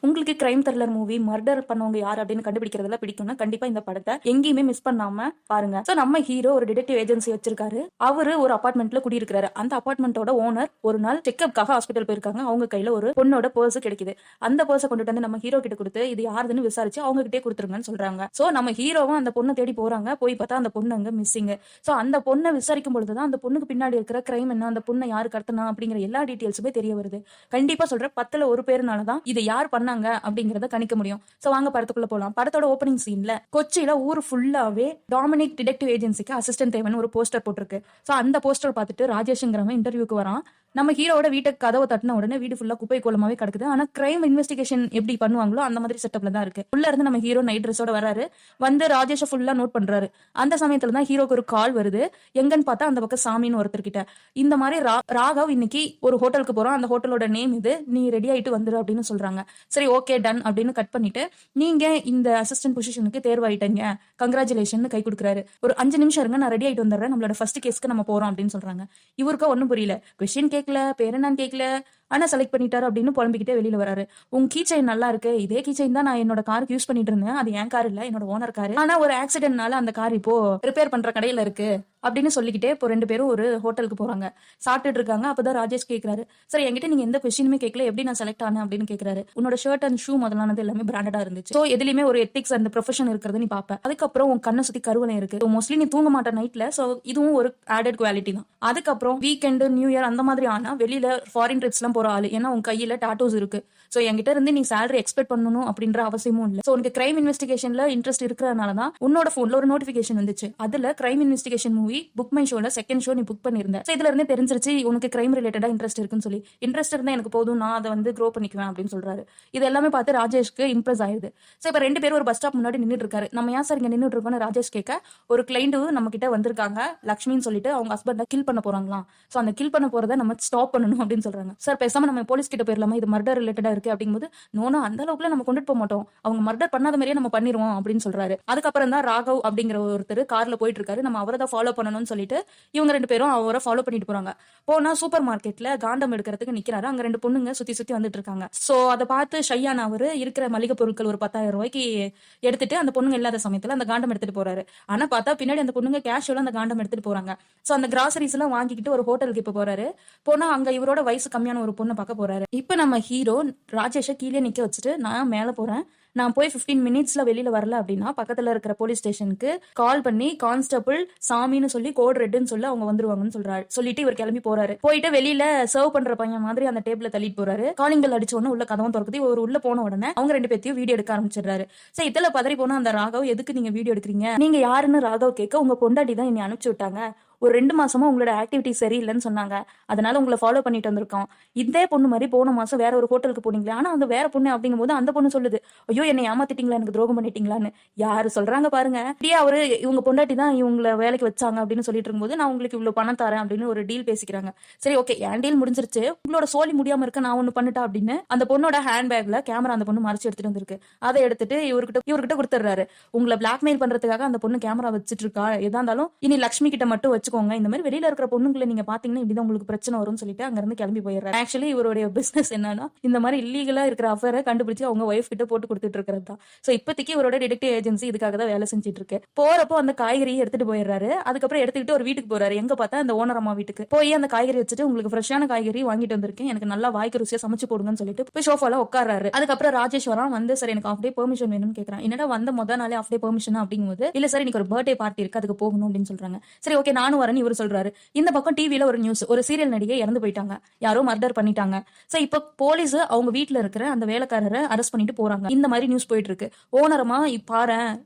உங்களுக்கு crime thriller movie murder பண்ணவங்க யார் அப்படின்னு கண்டுபிடிக்கிறதுல பிடிக்கும்னா கண்டிப்பா இந்த படத்தை எங்கேயுமே மிஸ் பண்ணாம பாருங்க. சோ நம்ம ஹீரோ ஒரு டிடெக்டிவ் ஏஜென்சி வச்சிருக்காரு. அவரு ஒரு அபார்ட்மெண்ட்ல குடியிருக்காரு. அந்த அபார்ட்மெண்டோட ஓனர் ஒரு நாள் செக்அப்காக ஹாஸ்பிட்டல் போயிருக்காங்க. அவங்க கையில ஒரு பொண்ணோட பர்ஸ் கிடைக்குது. அந்த பர்ஸை கொண்டுட்டு வந்து நம்ம ஹீரோ கிட்ட கொடுத்து இது யாருன்னு விசாரிச்சு அவங்க கிட்டே கொடுத்துருங்கன்னு சொல்றாங்க. சோ நம்ம ஹீரோவும் அந்த பொண்ணை தேடி போறாங்க. போய் பார்த்தா அந்த பொண்ணு அங்க மிஸ்ஸிங். சோ அந்த பொண்ணை விசாரிக்கும் பொழுதுதான் அந்த பொண்ணுக்கு பின்னாடி இருக்கிற கிரைம் என்ன, அந்த பொண்ணை யாரு கடத்தினா அப்படிங்கிற எல்லா டீடைல்ஸுமே தெரிய வருது. கண்டிப்பா சொல்றேன், 10ல ஒரு பேருனாலதான் இதை யார் பண்ணாங்க அப்படிங்கறத கணிக்க முடியும். சோ வாங்க படத்துக்குள்ள போலாம். படத்தோட ஓப்பனிங் சீன்ல கொச்சியில ஊர் ஃபுல்லாவே டாமினிக் டிடெக்டிவ் ஏஜென்சிக்கு அசிஸ்டன்ட் தேவைன்னு ஒரு போஸ்டர் போட்டிருக்கு. சோ அந்த போஸ்டர் பார்த்துட்டு ராஜேஷ்ங்கிறவன் இன்டர்வியூக்கு வரான். நம்ம ஹீரோட வீட்டுக்கு கதவை தட்டின உடனே வீடு ஃபுல்லா குப்பை கோலமாவே கிடக்குது. ஆனா கிரைம் இன்வெஸ்டிகேஷன் எப்படி பண்ணுவாங்களோ அந்த மாதிரி செட்டப்ல தான் இருக்கு. உள்ள இருந்து நம்ம ஹீரோ நைட் ட்ரெஸ்ஸோட வராரு. வந்து ராஜேஷ ஃபுல்லா நோட் பண்றாரு. அந்த சமயத்துல தான் ஹீரோக்கு ஒரு கால் வருது. எங்கன்னு பார்த்தா அந்த பக்கம் சாமின்னு ஒருத்தர்கிட்ட இந்த மாதிரி ராகவ் இன்னைக்கு ஒரு ஹோட்டலுக்கு போறோம், அந்த ஹோட்டலோட நேம் இது, நீ ரெடி ஆயிட்டு வந்துரு அப்படின்னு சொல்றாங்க. சரி ஓகே டன் அப்படின்னு கட் பண்ணிட்டு நீங்க இந்த அசிஸ்டன்ட் பொசிஷனுக்கு தேர்வாயிட்டீங்க, கங்க்ராச்சுலேஷன் கை கொடுக்குறாரு. ஒரு 5 நிமிஷம் இருங்க, நான் ரெடி ஆயிட்டு வந்துடுறேன், நம்மளோட ஃபர்ஸ்ட் கேஸ்க்கு நம்ம போறோம் அப்படின்னு சொல்றாங்க. இவருக்கா ஒன்னும் புரியல. கொஸ்டின் கேட்கல, பேர் என்னன்னு கேட்கல, ஆனா செலக்ட் பண்ணிட்டாரு அப்படின்னு புலம்பிக்கிட்டே வெளியில வராரு. உங்க கீ செயின் நல்லா இருக்கு, இதே கீ செயின் தான் நான் என்னோட காருக்கு யூஸ் பண்ணிட்டு இருந்தேன், அது என் கார் இல்ல, என்னோட ஓனர் காரு, ஆனா ஒரு ஆக்சிடென்ட்னால அந்த கார் இப்போ ரிப்பேர் பண்ற கடையில இருக்கு அப்படின்னு சொல்லிக்கிட்டே இப்போ 2 பேரும் ஒரு ஹோட்டலுக்கு போறாங்க. சாப்பிட்டுட்டு இருக்காங்க. அப்பதான் ராஜேஷ் கேட்கிறாரு, சரி என்கிட்ட நீங்க எந்த கொஸ்டினுமே கேட்கல, எப்படி நான் செலக்ட் ஆனேன் அப்படின்னு கேட்கிறாரு. உன்னோட ஷர்ட் அண்ட் ஷூ முதலானது எல்லாமே பிராண்டடா இருந்துச்சு. சோ எதுலயுமே ஒரு எத்திக்ஸ் அண்ட் ப்ரொஃபஷன் இருக்கிறது நீ பாப்ப. அதுக்கப்புறம் உன் கண்ணை சுத்தி கருவலை இருக்கு, மோஸ்ட்லி நீ தூங்க மாட்ட நைட்ல. சோ இதுவும் ஒரு ஆடட் குவாலிட்டி தான். அதுக்கப்புறம் வீக்கெண்டு நியூ இயர் அந்த மாதிரி ஆனா வெளியில ஃபாரின் ட்ரிப்ஸ் எல்லாம் போற ஆளு, ஏன்னா உன் கையில டாட்டூஸ் இருக்கு. சோ என்கிட்ட இருந்து நீ சேலரி எக்ஸ்பெக்ட் பண்ணணும் அப்படின்ற அவசியமும் இல்ல. சோ உனக்கு கிரைம் இன்வெஸ்டிகேஷன்ல இன்ட்ரெஸ்ட் இருக்கிறதுனாலதான் உன்னோட போன்ல ஒரு நோட்டிபிகேஷன் வந்துச்சு. அதுல crime investigation movie book my ஷோல செகண்ட் ஷோ நீ புக் பண்ணிருந்த. சோ இதுல இருந்தே தெரிஞ்சிருச்சு உனக்கு கிரைம் ரிலேட்டடா இன்ட்ரெஸ்ட் இருக்குன்னு சொல்லி. இன்ட்ரெஸ்ட் இருந்தா எனக்கு போதும், நான் அதை வந்து க்ரோ பண்ணிக்குவேன் அப்படின்னு சொல்றாரு. இது எல்லாமே பார்த்து ராஜேஷ்க்கு இம்ப்ரெஸ் ஆயிருது. சோ இப்ப 2 பேரும் ஒரு பஸ் ஸ்டாப் முன்னாடி நின்னுட்டு இருக்காரு. நம்ம ஏன் சார் இங்க நின்னுட்டு இருக்கோம்னு ராஜேஷ் கேட்க, ஒரு கிளைண்ட் நம்ம கிட்ட வந்திருக்காங்க லக்ஷ்மின்னு சொல்லிட்டு, அவங்க ஹஸ்பண்ட கில் பண்ண போறாங்களாம். சோ அந்த கில் பண்ண போறதை நம்ம ஸ்டாப் பண்ணணும் அப்படின்னு சொல்றாங்க. சார் பேசாம நம்ம போலீஸ் கிட்ட போயிடலாமா, இது மர்டர் ரிலேட்டடா இருக்கு அப்படிங்கும்போது, நோனா அந்த அளவுக்குள்ள நம்ம கொண்டுட்டு போக மாட்டோம், அவங்க மர்டர் பண்ணாத மாதிரியே நம்ம பண்ணிடுவோம் அப்படின்னு சொல்றாரு. அதுக்கப்புறம் தான் ராகவ் அப்படிங்கிற ஒருத்தர் கார்ல போயிட்டு இருக்காரு. நம்ம அவரை தான் ஃபாலோ பண்ணணும்னு சொல்லிட்டு இவங்க 2 பேரும் அவரை ஃபாலோ பண்ணிட்டு போறாங்க. போனா சூப்பர் மார்க்கெட்ல காண்டம் எடுக்கிறதுக்கு நிக்கிறாரு. அங்க 2 பொண்ணுங்க சுத்தி சுத்தி வந்துட்டு இருக்காங்க. சோ அதை பார்த்து ஷையான அவரு இருக்கிற மளிகை பொருட்கள் ஒரு 10,000 ரூபாய்க்கு எடுத்துட்டு அந்த பொண்ணுங்க இல்லாத சமயத்துல அந்த காண்டம் எடுத்துட்டு போறாரு. ஆனா பார்த்தா பின்னாடி அந்த பொண்ணுங்க கேஷுவலா அந்த காண்டம் எடுத்துட்டு போறாங்க. சோ அந்த கிராசரிஸ் எல்லாம் வாங்கிக்கிட்டு ஒரு ஹோட்டலுக்கு இப்ப போறாரு. போனா அங்க இவரோட வயசு கம்மியான ஒரு பொண்ணை பார்க்க போறாரு. இப்ப நம்ம ஹீரோ ராஜேஷ கீழே நிக்க வச்சுட்டு, நான் மேல போறேன், நான் போய் 15 மினிட்ஸ்ல வெளியில வரல அப்படின்னா பக்கத்துல இருக்கிற போலீஸ் ஸ்டேஷனுக்கு கால் பண்ணி கான்ஸ்டபிள் சாமின்னு சொல்லி கோட் ரெட்னு சொல்லி அவங்க வந்துருவாங்கன்னு சொல்றாரு. சொல்லிட்டு இவர் கிளம்பி போறாரு. போயிட்டு வெளியில சர்வ் பண்ற பையன் மாதிரி அந்த டேபிள தள்ளிட்டு போறாரு. காலிங் பெல் அடிச்ச உடனே உள்ள கதவும் திறக்குது. இவர் உள்ள போன உடனே அவங்க 2 பேத்தையும் வீடியோ எடுக்க ஆரம்பிச்சிடுறாரு. சரி இதுல பதறி போனா அந்த ராகவ், எதுக்கு நீங்க வீடியோ எடுக்கிறீங்க, நீங்க யாருன்னு ராகவ் கேட்க, உங்க பொண்டாட்டி தான் என்னை அனுப்பிச்சு விட்டாங்க, ஒரு 2 மாசமா உங்களோட ஆக்டிவிட்டி சரியில்லைன்னு சொன்னாங்க, அதனால உங்களை ஃபாலோ பண்ணிட்டு வந்திருக்கோம். இதே பொண்ணு மாதிரி போன மாசம் வேற ஒரு ஹோட்டலுக்கு போனீங்களா, ஆனா அந்த வேற பொண்ணு அப்படிங்கும் போது அந்த பொண்ணு சொல்லுது, ஐயோ என்னை ஏமாத்திட்டீங்களா, எனக்கு துரோகம் பண்ணிட்டீங்களான்னு. யாரு சொல்றாங்க பாருங்க. இப்படியே அவரு இவங்க பொண்டாட்டி தான் இவங்களை வேலைக்கு வச்சாங்க அப்படின்னு சொல்லிட்டு இருக்கும்போது, நான் உங்களுக்கு இவ்வளவு பணம் தரேன் அப்படின்னு ஒரு டீல் பேசிக்கிறாங்க. சரி ஓகே என் டீல் முடிஞ்சிருச்சு, உங்களோட சோலி முடியாம இருக்க நான் ஒண்ணு பண்ணிட்டா அப்படின்னு அந்த பொண்ணோட ஹேண்ட்பேக்ல கேமரா அந்த பொண்ணு மறைச்சு எடுத்துட்டு வந்திருக்கு. அதை எடுத்துட்டு இவர்கிட்ட கொடுத்துறாரு. உங்களை பிளாக்மெயில் பண்றதுக்காக அந்த பொண்ணு கேமரா வச்சிட்டு இருக்கா, எதா இருந்தாலும் இனி லக்ஷ்மி கிட்ட மட்டும் வச்சுக்கோங்க, இந்த மாதிரி வெளியில இருக்கிற பொண்ணுங்களை நீங்க பாத்தீங்கன்னா இப்படிதான் உங்களுக்கு பிரச்சனை வரும்னு சொல்லிட்டு அங்க இருந்து கிளம்பி போயிடுறாரு. ஆக்சுவலி இவருடைய பிசினஸ் என்னன்னா இந்த மாதிரி இல்லீகலா இருக்கிற அஃபேரை கண்டுபிடிச்சு அவங்க ஒய்ஃப் கிட்ட போட்டு கொடுத்துட்டு இருக்கிறது தான். சோ இப்போதைக்கு இவரோட டிடெக்டிவ் ஏஜென்சி இதுக்காக தான் வேலை செஞ்சுட்டு இருக்கு. போறப்போ அந்த காய்கறியை எடுத்துட்டு போயிடுறாரு. அதுக்கப்புறம் எடுத்துக்கிட்டு ஒரு வீட்டுக்கு போறாரு. எங்க பார்த்தா அந்த ஓனர் அம்மா வீட்டுக்கு போய் அந்த காய்கறி வச்சுட்டு, உங்களுக்கு ஃப்ரெஷ்ஷான காய்கறி வாங்கிட்டு வந்திருக்கேன், எனக்கு நல்லா வாய்க்கு ருசியா சமைச்சு போடுங்கன்னு சொல்லிட்டு போய் சோஃபால உட்கார்றாரு. அதுக்கப்புறம் ராஜேஸ்வரம் வந்து, சரி எனக்கு ஆஃப் டே பெர்மிஷன் வேணும்னு கேட்கறான். என்னடா வந்த முத நாளே ஆஃப் டே பெர்மிஷன் அப்படிங்கும்போது, இல்ல சார் எனக்கு ஒரு பர்த்டே பார்ட்டி இருக்கு, அதுக்கு போகணும் அப்படின்னு சொல்றாங்க. சரி ஓகே நானும் வரேன்னு இவர் சொல்றாரு. இந்த பக்கம் டிவில ஒரு நியூஸ், ஒரு சீரியல் நடிகை இறந்து போயிட்டாங்க, யாரோ மர்டர் பண்ணிட்டாங்க. சோ இப்ப போலீஸ் அவங்க வீட்டுல இருக்கிற அந்த வேலைக்காரரை அரெஸ்ட் பண்ணிட்டு போறாங்க. இந்த மாதிரி நியூஸ் போயிட்டு இருக்கு. ஓனரமா பாரு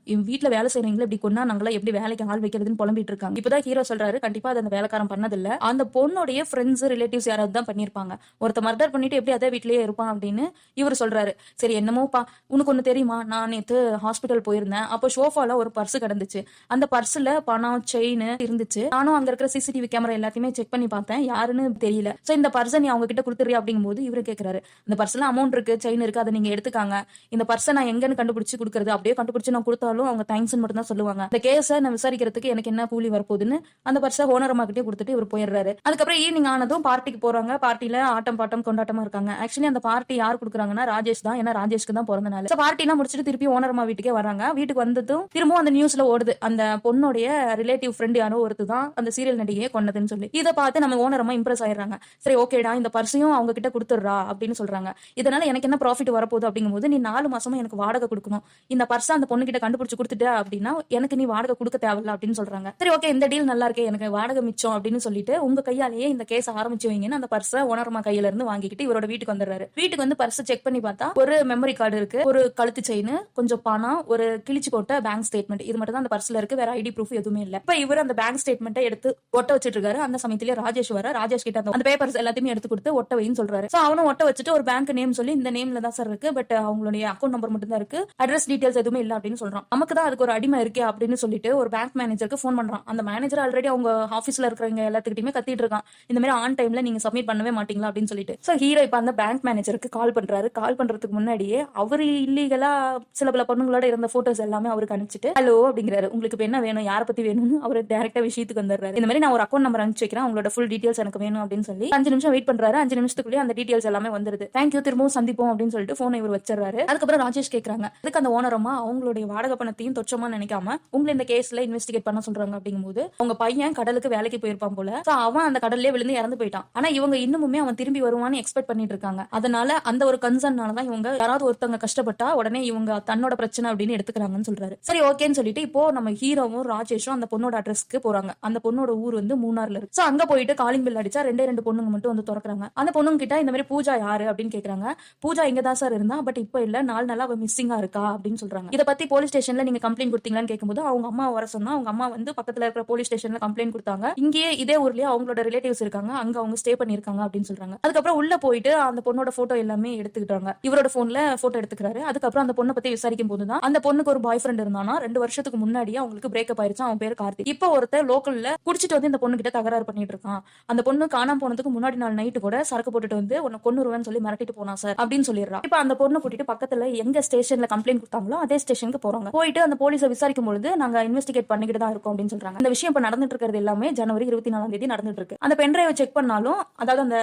வீட்டுல வேலை செய்யறீங்களா இப்படி கொண்டா நாங்களா எப்படி வேலைக்கு ஆள் வைக்கிறதுன்னு புலம்பிட்டு இருக்காங்க. இப்பதான் ஹீரோ சொல்றாரு, கண்டிப்பா அது அந்த வேலைக்காரன் பண்ணதில்ல, அந்த பொண்ணுடைய ஃப்ரெண்ட்ஸ் ரிலேட்டிவ்ஸ் யாராவது தான் பண்ணிருப்பாங்க, ஒருத்த மர்டர் பண்ணிட்டு எப்படி அதே வீட்லயே இருப்பான் அப்படின்னு இவர் சொல்றாரு. சரி என்னமோப்பா, உனக்கு ஒண்ணு தெரியுமா, நான் நேத்து ஹாஸ்பிட்டல் போயிருந்தேன், அப்போ ஷோஃபால ஒரு பர்ஸ் கிடந்துச்சு, அந்த பர்ஸ்ல பணம் செயின் இருந்துச்சு, நானும் அங்க இருக்கிற சிசிடிவி கேமரா எல்லாத்தையுமே செக் பண்ணி பார்த்தேன், யாருன்னு தெரியல. சோ இந்த பர்சன் நீ அவங்க கிட்ட கொடுத்துறியா அப்படிங்கும்போது இவரு கேக்குறாரு, இந்த பர்சன்ல அமௌண்ட் இருக்கு, செயின் இருக்கு, அதை நீங்க எடுத்துக்காங்க. இந்த பர்சன் நான் எங்கன்னு கண்டுபிடிச்சு கொடுக்கறது, அப்படியே கண்டுபிடிச்சு நான் கொடுத்தாலும் அவங்க தேங்க்ஸ் மட்டும் தான் சொல்லுவாங்க. இந்த கேஸை நான் விசாரிக்கிறதுக்கு எனக்கு என்ன கூலி வரப்போகுதுன்னு அந்த பர்சன் ஓனர் அம்மா கிட்டே கொடுத்துட்டு இவர் போயிடுறாரு. அதுக்கப்புறம் ஈவினிங் ஆனதும் பார்ட்டிக்கு போறாங்க. பார்ட்டில ஆட்டம் பாட்டம் கொண்டாட்டமா இருக்காங்க. ஆக்சுவலி அந்த பார்ட்டி யார் கொடுக்குறாங்கன்னா ராஜேஷ் தான். ஏன்னா ராஜேஷ்க்கு தான் பிறந்த நாள். பார்ட்டி எல்லாம் முடிச்சுட்டு திருப்பி ஓனர் அம்மா வீட்டுக்கே வராங்க. வீட்டுக்கு வந்ததும் திரும்பவும் அந்த நியூஸ்ல ஓடுது, அந்த பொண்ணுடைய ரிலேட்டிவ் ஃப்ரெண்ட் யாரோ ஒருத்து தான் அந்த சீரியல் நடிகையை கொன்னதுன்னு சொல்லி. இதை பார்த்து நம்ம ஓனர் அம்மா இம்ப்ரெஸ் ஆயிடுறாங்க. சரி ஓகேடா, இந்த பர்சையும் அவங்க கிட்ட கொடுத்துடுறா அப்படின்னு சொல்றாங்க. இதனால எனக்கு என்ன ப்ராஃபிட் வரப்போகுது அப்படிங்கும்போது, நீ 4 மாசமா எனக்கு வாடகை கொடுக்கணும். இந்த பர்சை அந்த பொண்ணு கிட்ட கண்டுபிடிச்சு கொடுத்துட்ட அப்படின்னா எனக்கு நீ வாடகை கொடுக்க தேவையில்ல அப்படின்னு சொல்றாங்க. சரி ஓகே, இந்த டீல் நல்லா இருக்கே, எனக்கு வாடகை மிச்சம் அப்படின்னு சொல்லிட்டு உங்க கையாலேயே இந்த கேஸ் ஆரம்பிச்சு வைங்கன்னு அந்த பர்சை ஓனர் அம்மா கையில இருந்து வாங்கிக்கிட்டு இவரோட வீட்டுக்கு வந்துடுறாரு. வீட்டுக்கு வந்து பர்ஸ் செக் பண்ணி பார்த்தா ஒரு மெமரி கார்டு இருக்கு, ஒரு கழுத்து செயின், கொஞ்சம் பணம், ஒரு கிழிச்சு போட்ட பேங்க் ஸ்டேட்மெண்ட், இது மட்டும் தான் அந்த பர்ஸ்ல இருக்கு. வேற ஐடி ப்ரூஃப் எதுவுமே இல்ல. இப்ப இவர் அந்த பேங்க் ஸ்டேட்மெண்ட்டை எடுத்து ஒட்ட வச்சிட்டு இருக்காரு. அந்த சமயத்திலேயே ராஜேஷ் வர, ராஜேஷ் கிட்ட அந்த பேப்பர்ஸ் எல்லாத்தையுமே எடுத்து கொடுத்து ஒட்ட வைன்னு சொல்றாரு. சோ அவனும் ஒட்ட வச்சுட்டு ஒரு பேங்க் நேம் சொல்லி, இந்த நேம்ல தான் சார் இருக்கு, பட் அவங்களுடைய அக்கௌண்ட் நம்பர் மட்டும் தான் இருக்கு, அட்ரஸ் டீடைல்ஸ் எதுவுமே இல்ல அப்படின்னு சொல்றான். நமக்கு தான் அதுக்கு ஒரு அடிமை இருக்கே அப்படின்னு சொல்லிட்டு ஒரு பேங்க் மேனேஜருக்கு ஃபோன் பண்றான். அந்த மேனேஜர் ஆல்ரெடி அவங்க ஆபீஸ்ல இருக்கிறவங்க எல்லாத்துக்கிட்டையுமே கத்திட்டு இருக்கான், இந்த மாதிரி ஆன் டைம்ல நீங்க சப்மிட் பண்ணவே மாட்டீங்களா அப்படின்னு சொல்லிட்டு. சோ ஹீரோ இப்ப அந்த பேங்க் மேனேஜருக்கு கால் பண்றாரு. கால் பண்றதுக்கு முன்னாடியே அவரு இல்லீகலா சில பல பொண்ணுங்களோட இருந்த போட்டோஸ் எல்லாமே அவருக்கு அனுப்பிச்சிட்டு ஹலோ அப்படிங்கிறாரு, உங்களுக்கு இப்ப என்ன வேணும், யாரை பத்தி வேணும்னு அவரு டைரக்டா விஷயத்துக்கு வந்துடுறாரு. இந்த மாதிரி நான் ஒரு அக்கௌண்ட் நம்பர் அனுப்பிச்சு வைக்கிறேன், உங்களோட ஃபுல் டீடைல்ஸ் எனக்கு வேணும் அப்படின்னு சொல்லி 5 நிமிஷம் வெயிட் பண்றாரு. 5 நிமிஷத்துக்குள்ளே அந்த டீடைல்ஸ் எல்லாமே வந்துருது. தேங்க்யூ, திரும்பவும் சந்திப்போம் அப்படின்னு சொல்லிட்டு போனை இவர் வச்சிடறாரு. அதுக்கப்புறம் ராஜேஷ் கேக்குறாங்க, அதுக்கு அந்த ஓனரமா அவங்களுடைய வாடகை பணத்தையும் தொச்சமா நினைக்காம உங்களை இந்த கேஸ்ல இன்வெஸ்டிகேட் பண்ண சொல்றாங்க. அப்படிங்கும்போது உங்க பையன் கடலுக்கு வேலைக்கு போயிருப்பான் போல, அவன் அந்த கடல்லே விழுந்து இறந்து போயிட்டான். ஆனா இவங்க இன்னுமுமே அவன் திரும்பி வருவான்னு எக்ஸ்பெக்ட் பண்ணிட்டு இருக்காங்க. அதனால அந்த ஒரு கன்சர்னாலதான் இவங்க யாராவது ஒருத்தவங்க கஷ்டப்பட்டா உடனே இவங்க தன்னோட பிரச்சனை அப்படின்னு எடுத்துக்கிறாங்கன்னு சொல்றாரு. சரி ஓகேன்னு சொல்லிட்டு இப்போ நம்ம ஹீரோவும் ராஜேஷும் அந்த பொண்ணோட அட்ரஸ்க்கு போறாங்க. அந்த பொண்ணோட ஊர் வந்து மூணார்ல இருக்கு. அங்க போயிட்டு காலிங் பில் அடிச்சா 2 பொண்ணுங்க மட்டும் வந்து திறக்கிறாங்க. அந்த பொண்ணுங்க கிட்ட இந்த மாதிரி பூஜா யாரு அப்படின்னு கேக்குறாங்க. பூஜா இங்க தான் சார் இருந்தா, பட் இப்போ இல்ல, 4 நாளா அவ மிஸ்ஸிங்கா இருக்கா அப்படின்னு சொல்றாங்க. இதை பத்தி போலீஸ் ஸ்டேஷன்ல நீங்க கம்ப்ளைண்ட் கொடுத்தீங்களான்னு கேட்கும்போது அவங்க அம்மா வர சொன்னா, அவங்க அம்மா வந்து பக்கத்துல இருக்கிற போலீஸ் ஸ்டேஷன்ல கம்ப்ளைண்ட் கொடுத்தாங்க. இங்கேயே இதே ஊர்லயே அவங்களோட ரிலேட்டிவ்ஸ் இருக்காங்க, அங்க அவங்க ஸ்டே பண்ணிருக்காங்க அப்படின்னு சொல்றாங்க. அதுக்கப்புறம் உள்ள போயிட்டு அந்த பொண்ணோட போட்டோ எல்லாமே எடுத்துக்கிட்டாங்க. இவரோட போன்ல போட்டோ எடுத்துக்கிறாரு. அதுக்கப்புறம் அந்த பொண்ணை பத்தி விசாரிக்கும் போதுதான் அந்த பொண்ணுக்கு ஒரு பாய் ஃப்ரெண்ட் இருந்தானா, 2 வருஷத்துக்கு முன்னாடியே அவங்களுக்கு பிரேக்கப் ஆயிருச்சு. அவன் பேர் கார்த்திக். இப்போ ஒருத்தர் லோக்கல்ல குடிச்சிட்டு வந்து இந்த பொண்ணு கிட்ட தகராறு பண்ணிட்டு இருக்கான். அந்த பொண்ணு காணாம போனதுக்கு முன்னாடி நாள் நைட்டு கூட சரக்கு போட்டுட்டு வந்து உன்னை கொன்னுருவேன்னு சொல்லி மிரட்டிட்டு போனா சார் அப்படின்னு சொல்லிடுறான். இப்ப அந்த பொண்ணு கூட்டிட்டு பக்கத்துல எங்க ஸ்டேஷன்ல கம்ப்ளைண்ட் கொடுத்தாங்களோ அதே ஸ்டேஷனுக்கு போறாங்க. போயிட்டு அந்த போலீஸை விசாரிக்கும் பொழுது நாங்க இன்வெஸ்டிகேட் பண்ணிக்கிட்டு தான் இருக்கோம் அப்படின்னு சொல்றாங்க. இந்த விஷயம் இப்ப நடந்துட்டு இருக்கிறது எல்லாமே ஜனவரி 24 நடந்துட்டு இருக்கு. அந்த பென்ட்ரைவை செக் பண்ணாலும், அதாவது அந்த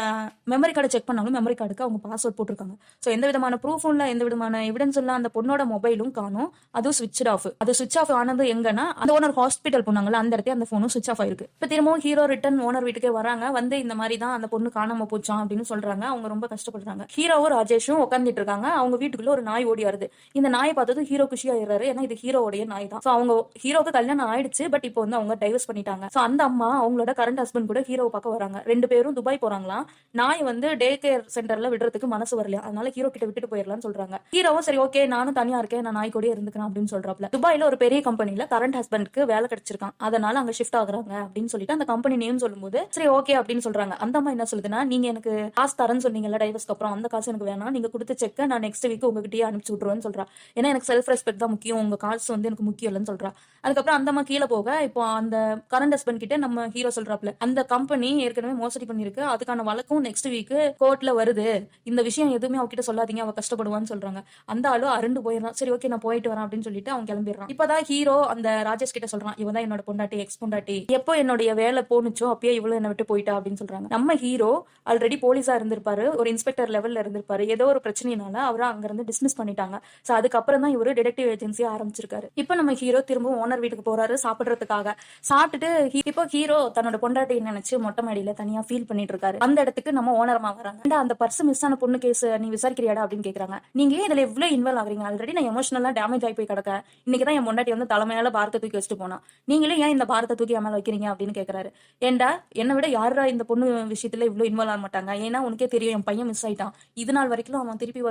மெமரி கார்டை செக் பண்ணாலும் மெமரி கார்டுக்கு அவங்க பாஸ்வேர்ட் போட்டிருக்காங்க. சோ எந்த விதமான ப்ரூஃபும் இல்ல, எந்த விதமான எவிடன்ஸ் இல்ல. அந்த பொண்ணோட மொபைலும் காணும், அதுவும் சுவிட்ச் ஆஃப். அது சுவிட்ச் ஆஃப் ஆனது எங்கன்னா அந்த ஓனர் ஹாஸ்பிட்டல் போனாங்கல்ல, அந்த இடத்துல அந்த போனும் சுவிட்ச் ஆஃப் ஆயிருக்கு. இப்ப திரும்பவும் ஹீரோ ரிட்டர்ன் ஓனர் வீட்டுக்கே வராங்க. வந்து இந்த மாதிரி தான் அந்த பொண்ணு காணாம போச்சான் அப்படின்னு சொல்றாங்க. அவங்க ரொம்ப கஷ்டப்படுறாங்க. ஹீரோவும் ராஜேஷும் உட்காந்துட்டு இருக்காங்க. அவங்க வீட்டுக்குள்ள ஒரு நாய் ஓடி வருது. இந்த நாயை பார்த்தது ஹீரோ குஷி ஆயிடுறாரு, ஏன்னா இது ஹீரோடைய நாய் தான். அவங்க ஹீரோக்கு கல்யாணம் ஆயிடுச்சு, பட் இப்போ வந்து அவங்க டைவர்ஸ் பண்ணிட்டாங்க. சோ அந்த அம்மா அவங்களோட கரண்ட் ஹஸ்பண்ட் கூட ஹீரோ பார்க்க வராங்க. 2 பேரும் துபாய் போறாங்களாம். நாய் வந்து டே கேர் சென்டர்ல விடுறதுக்கு மனசு வரலையா, அதனால ஹீரோ கிட்ட விட்டுட்டு போயிடலாம்னு சொல்றாங்க. ஹீரோவும் சரி ஓகே நானும் தனியா இருக்கேன், நான் நாய் கூட இருந்துக்கிறேன் அப்படின்னு சொல்றாப்ல. துபாயில ஒரு பெரிய கம்பெனில கரண்ட் ஹஸ்பண்ட்க்கு வேலை கிடைச்சிருக்கான், அதனால அங்க ஷிஃப்ட் ஆகுறாங்க அப்படின்னு சொல்லிட்டு அந்த கம்பெனி நேம் சொல்லும்போது சரி ஓகே அப்படின்னு சொல்றாங்க. அந்த அம்மா என்ன சொல்லுதுன்னா, நீங்க எனக்கு காசு தரேன்னு சொன்னீங்கல்ல டைவர்ஸ்க்கு அப்புறம், அந்த காசு எனக்கு வேணாம், நீங்க கொடுத்த செக்க நான் நெக்ஸ்ட் வீக் உங்ககிட்டயே அனுப்பிச்சு விட்டுருவேன்னு சொல்றா. ஏன்னா எனக்கு செல்ஃப் ரெஸ்பெக்ட் தான் முக்கியம், உங்க காசு வந்து எனக்கு முக்கியம் இல்லைன்னு சொல்றா. அதுக்கப்புறம் அந்த அம்மா கீழே போக இப்போ அந்த கரண்ட் ஹஸ்பண்ட் கிட்ட நம்ம ஹீரோ சொல்றாப்ல, அந்த கம்பெனி ஏற்கனவே மோசடி பண்ணிருக்கு, அதுக்கான வழக்கும் நெக்ஸ்ட் வீக் கோர்ட்ல வருது, இந்த விஷயம் எதுவுமே அவகிட்ட சொல்லாதீங்க, அவ கஷ்டப்படுவான்னு சொல்றாங்க. அந்த ஆளு அருண்டு போயிடறான். சரி ஓகே நான் போயிட்டு வரேன் அப்படின்னு சொல்லிட்டு அவன் கிளம்பிடுறான். இப்பதான் ஹீரோ அந்த ராஜேஷ் கிட்ட சொல்றான், இவன் தான் என்னோட பொண்டாட்டி, எக்ஸ் பொண்டாட்டி, எப்போ என்னுடைய வேலை போனுச்சோ அப்பயே இவ்வளவு என்ன விட்டு போயிட்டா அப்படின்னு சொல்றாங்க. நம்ம ஹீரோ ஆல்ரெடி போலீஸா இருந்திருப்பாரு, ஒரு இன்ஸ்பெக்டர் லெவல்ல இருந்திருப்பாரு. ஏதோ ஒரு பிரச்சனைனால அவரை அங்க இருந்து டிஸ்மிஸ் பண்ணிட்டாங்க. சோ அதுக்கப்புறம் தான் இவரு டிடெக்டிவ் ஏஜென்சி ஆரம்பிச்சிருக்காரு. இப்ப நம்ம ஹீரோ திரும்ப ஓனர் வீட்டுக்கு போறாரு சாப்பிடுறதுக்காக. சாப்பிட்டுட்டு இப்போ ஹீரோ தன்னோட பொண்டாட்டி நினைச்சு மொட்டை மாடியில தனியா ஃபீல் பண்ணிட்டு இருக்காரு. அந்த இடத்துக்கு நம்ம ஓனரமா வராங்க. அந்த பர்ஸ் மிஸ் ஆன பொண்ணு கேஸ் நீ விசாரிக்கிறியாடா அப்படின்னு கேக்குறாங்க. நீங்க ஏன் இதுல இவ்வளவு இன்வால்வ் ஆகுறீங்க, ஆல்ரெடி நான் எமோஷனலா டேமேஜ் ஆகி போய் கிடக்கேன், இன்னைக்குதான் என் பொண்டாட்டி வந்து தலைமையால பாரத்தை தூக்கி வச்சுட்டு போனா, நீங்களே ஏன் இந்த பாரத்தை தூக்கி மேல வைக்கிறீங்க அப்படின்னு கேக்குறாரு. ஏண்டா என்னை விட யாரா இந்த பொண்ணு விஷயத்துல இவ்வளவு இன்வால்வ் ஆக மாட்டாங்க, ஏன்னா உனக்கே தெரியும் என் பையன் மிஸ் ஆயிட்டான், இது நாள் வரைக்கும் அவன் திருப்பி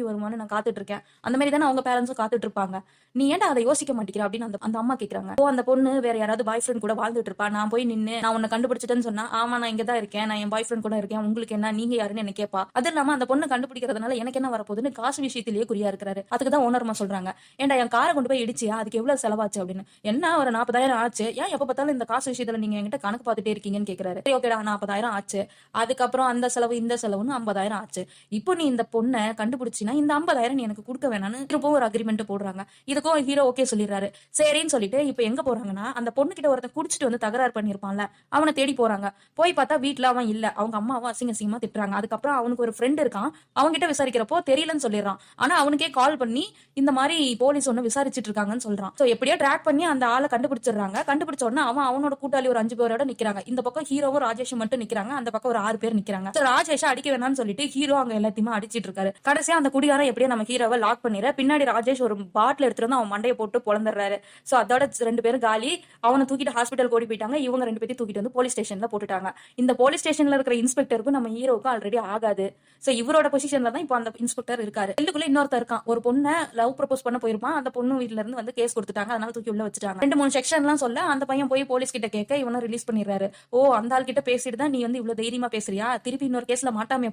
வருவான்னு நான் காத்துட்டு இருக்கேன், அந்த மாதிரி தானே அவங்க பேரண்ட்ஸும் காத்துட்டு இருப்பாங்க, நீ ஏன்டா அதை யோசிக்க மாட்டேங்கிற அப்படின்னு அந்த அம்மா கேக்குறாங்க. அந்த பொண்ணு வேற யாராவது பாய் ஃப்ரெண்ட் கூட வாழ்ந்துட்டு இருப்பா, நான் போய் நின்னு நான் உன்னை கண்டுபிடிச்சிட்டேன்னு சொன்னா, ஆமா நான் இங்கதான் இருக்கேன், நான் என் பாய் ஃப்ரெண்ட் கூட இருக்கேன், உங்களுக்கு என்ன, நீங்க யாருன்னு என்ன கேப்பா. அது இல்லாம அந்த பொண்ணு கண்டுபிடிக்கிறதுனால எனக்கு என்ன வரப்போகுதுன்னு காசு விஷயத்திலேயே குறியா இருக்கிறாரு. அதுக்குதான் ஓனர்மா சொல்றாங்க, ஏன்டா என் காரை கொண்டு போய் இடிச்சியா, அதுக்கு எவ்வளவு செலவாச்சு அப்படின்னு. என்ன ஒரு 40,000 ஆச்சு, ஏன் எப்ப பார்த்தாலும் இந்த காசு விஷயத்துல நீங்க என்கிட்ட கணக்கு பார்த்துட்டே இருக்கீங்கன்னு கேக்குறாரு. சரி ஓகேடா 40,000 ஆச்சு. அதுக்கப்புறம் அந்த செலவு இந்த செலவுன்னு 50,000 ஆச்சு. இப்போ நீ இந்த பொண்ணை கண்டுபிடிச்சினா இந்த 50,000 நீ எனக்கு கொடுக்க வேணாம்னு திருப்பவும் ஒரு அக்ரிமெண்ட் போடுறாங்க. இதுக்கும் ஹீரோ ஓகே சொல்லிடுறாரு. சரின்னு சொல்லிட்டு இப்போ எங்க போறாங்கன்னா அந்த பொண்ணு கிட்ட ஒருத்தன் குடிச்சிட்டு வந்து தகராறு பண்ணிருப்பான்ல, அவனை தேடி போறாங்க. போய் பார்த்தா வீட்டுல அவன் இல்ல. அவங்க அம்மாவும் அசிங்க அசிங்கமா திட்டுறாங்க. அதுக்கப்புறம் அவனுக்கு ஒரு ஃப்ரெண்ட் இருக்கான். அவங்க கிட்ட விசாரிக்கிறப்போ தெரியலன்னு சொல்லிடுறான். ஆனா அவனுக்கே கால் பண்ணி இந்த மாதிரி போலீஸ் ஒண்ணு விசாரிச்சுட்டு இருக்காங்கன்னு சொல்றான். சோ எப்படியோ ட்ராக் பண்ணி அந்த ஆளை கண்டுபிடிச்சிடுறாங்க. கண்டுபிடிச்ச உடனே அவனோட கூட்டாளி ஒரு 5 பேரோட நிக்கிறாங்க. இந்த பக்கம் ஹீரோவும் ராஜேஷும் மட்டும் நிக்கிறாங்க. அந்த பக்கம் ஒரு 6 பேர் நிக்கிறாங்க. ராஜேஷ் அடிக்க வேணாம்னு சொல்லிட்டு ஹீரோ அங்க எல்லாத்தையுமே அடிச்சிட்டு இருக்காரு. கடைசியா அந்த குடிகாரன் எப்படியோ நம்ம ஹீரோவை லாக் பண்ணிடுற. பின்னாடி ராஜேஷ் ஒரு பாட்டில் எடுத்துட்டு வந்து அவன் மண்டையை போட்டு பொழந்துறாரு. சோ அதோட 2 பேரும் காலி. அவனை தூக்கிட்டு ஹாஸ்பிட்டல் ஓடி போயிட்டாங்க. இவங்க 2 பேத்தையும் தூக்கிட்டு வந்து போலீஸ் ஸ்டேஷன்ல போட்டுட்டாங்க. இந்த போலீஸ் ஸ்டேஷன்ல இருக்கிற இன்ஸ்பெக்டருக்கும் நம்ம ஹீரோவுக்கும் ஆல்ரெடி ஆகாது. சோ இவரோட பொசிஷன்ல தான் இப்போ அந்த இன்ஸ்பெக்டர் இருக்காரு. செல்லுக்குள்ள இன்னொருத்தர் இருக்கான். ஒரு பொண்ணை லவ் ப்ரப்போஸ் பண்ண போயிருப்பான். அந்த பொண்ணு வீட்ல இருந்து வந்து கேஸ் கொடுத்துட்டாங்க. அதனால தூக்கி உள்ள வச்சுட்டாங்க. 2-3 செக்ஷன் எல்லாம் சொல்ல அந்த பையன் போய் போலீஸ் கிட்ட கேட்க இவனை ரிலீஸ் பண்ணிடுறாரு. ஓ அந்த ஆள் கிட்ட பேசிட்டு தான் நீ வந்து இவ்வளவு தைரியமா பேசுறியா, திருப்பி இன்னொரு கேஸ்ல மாட்டாம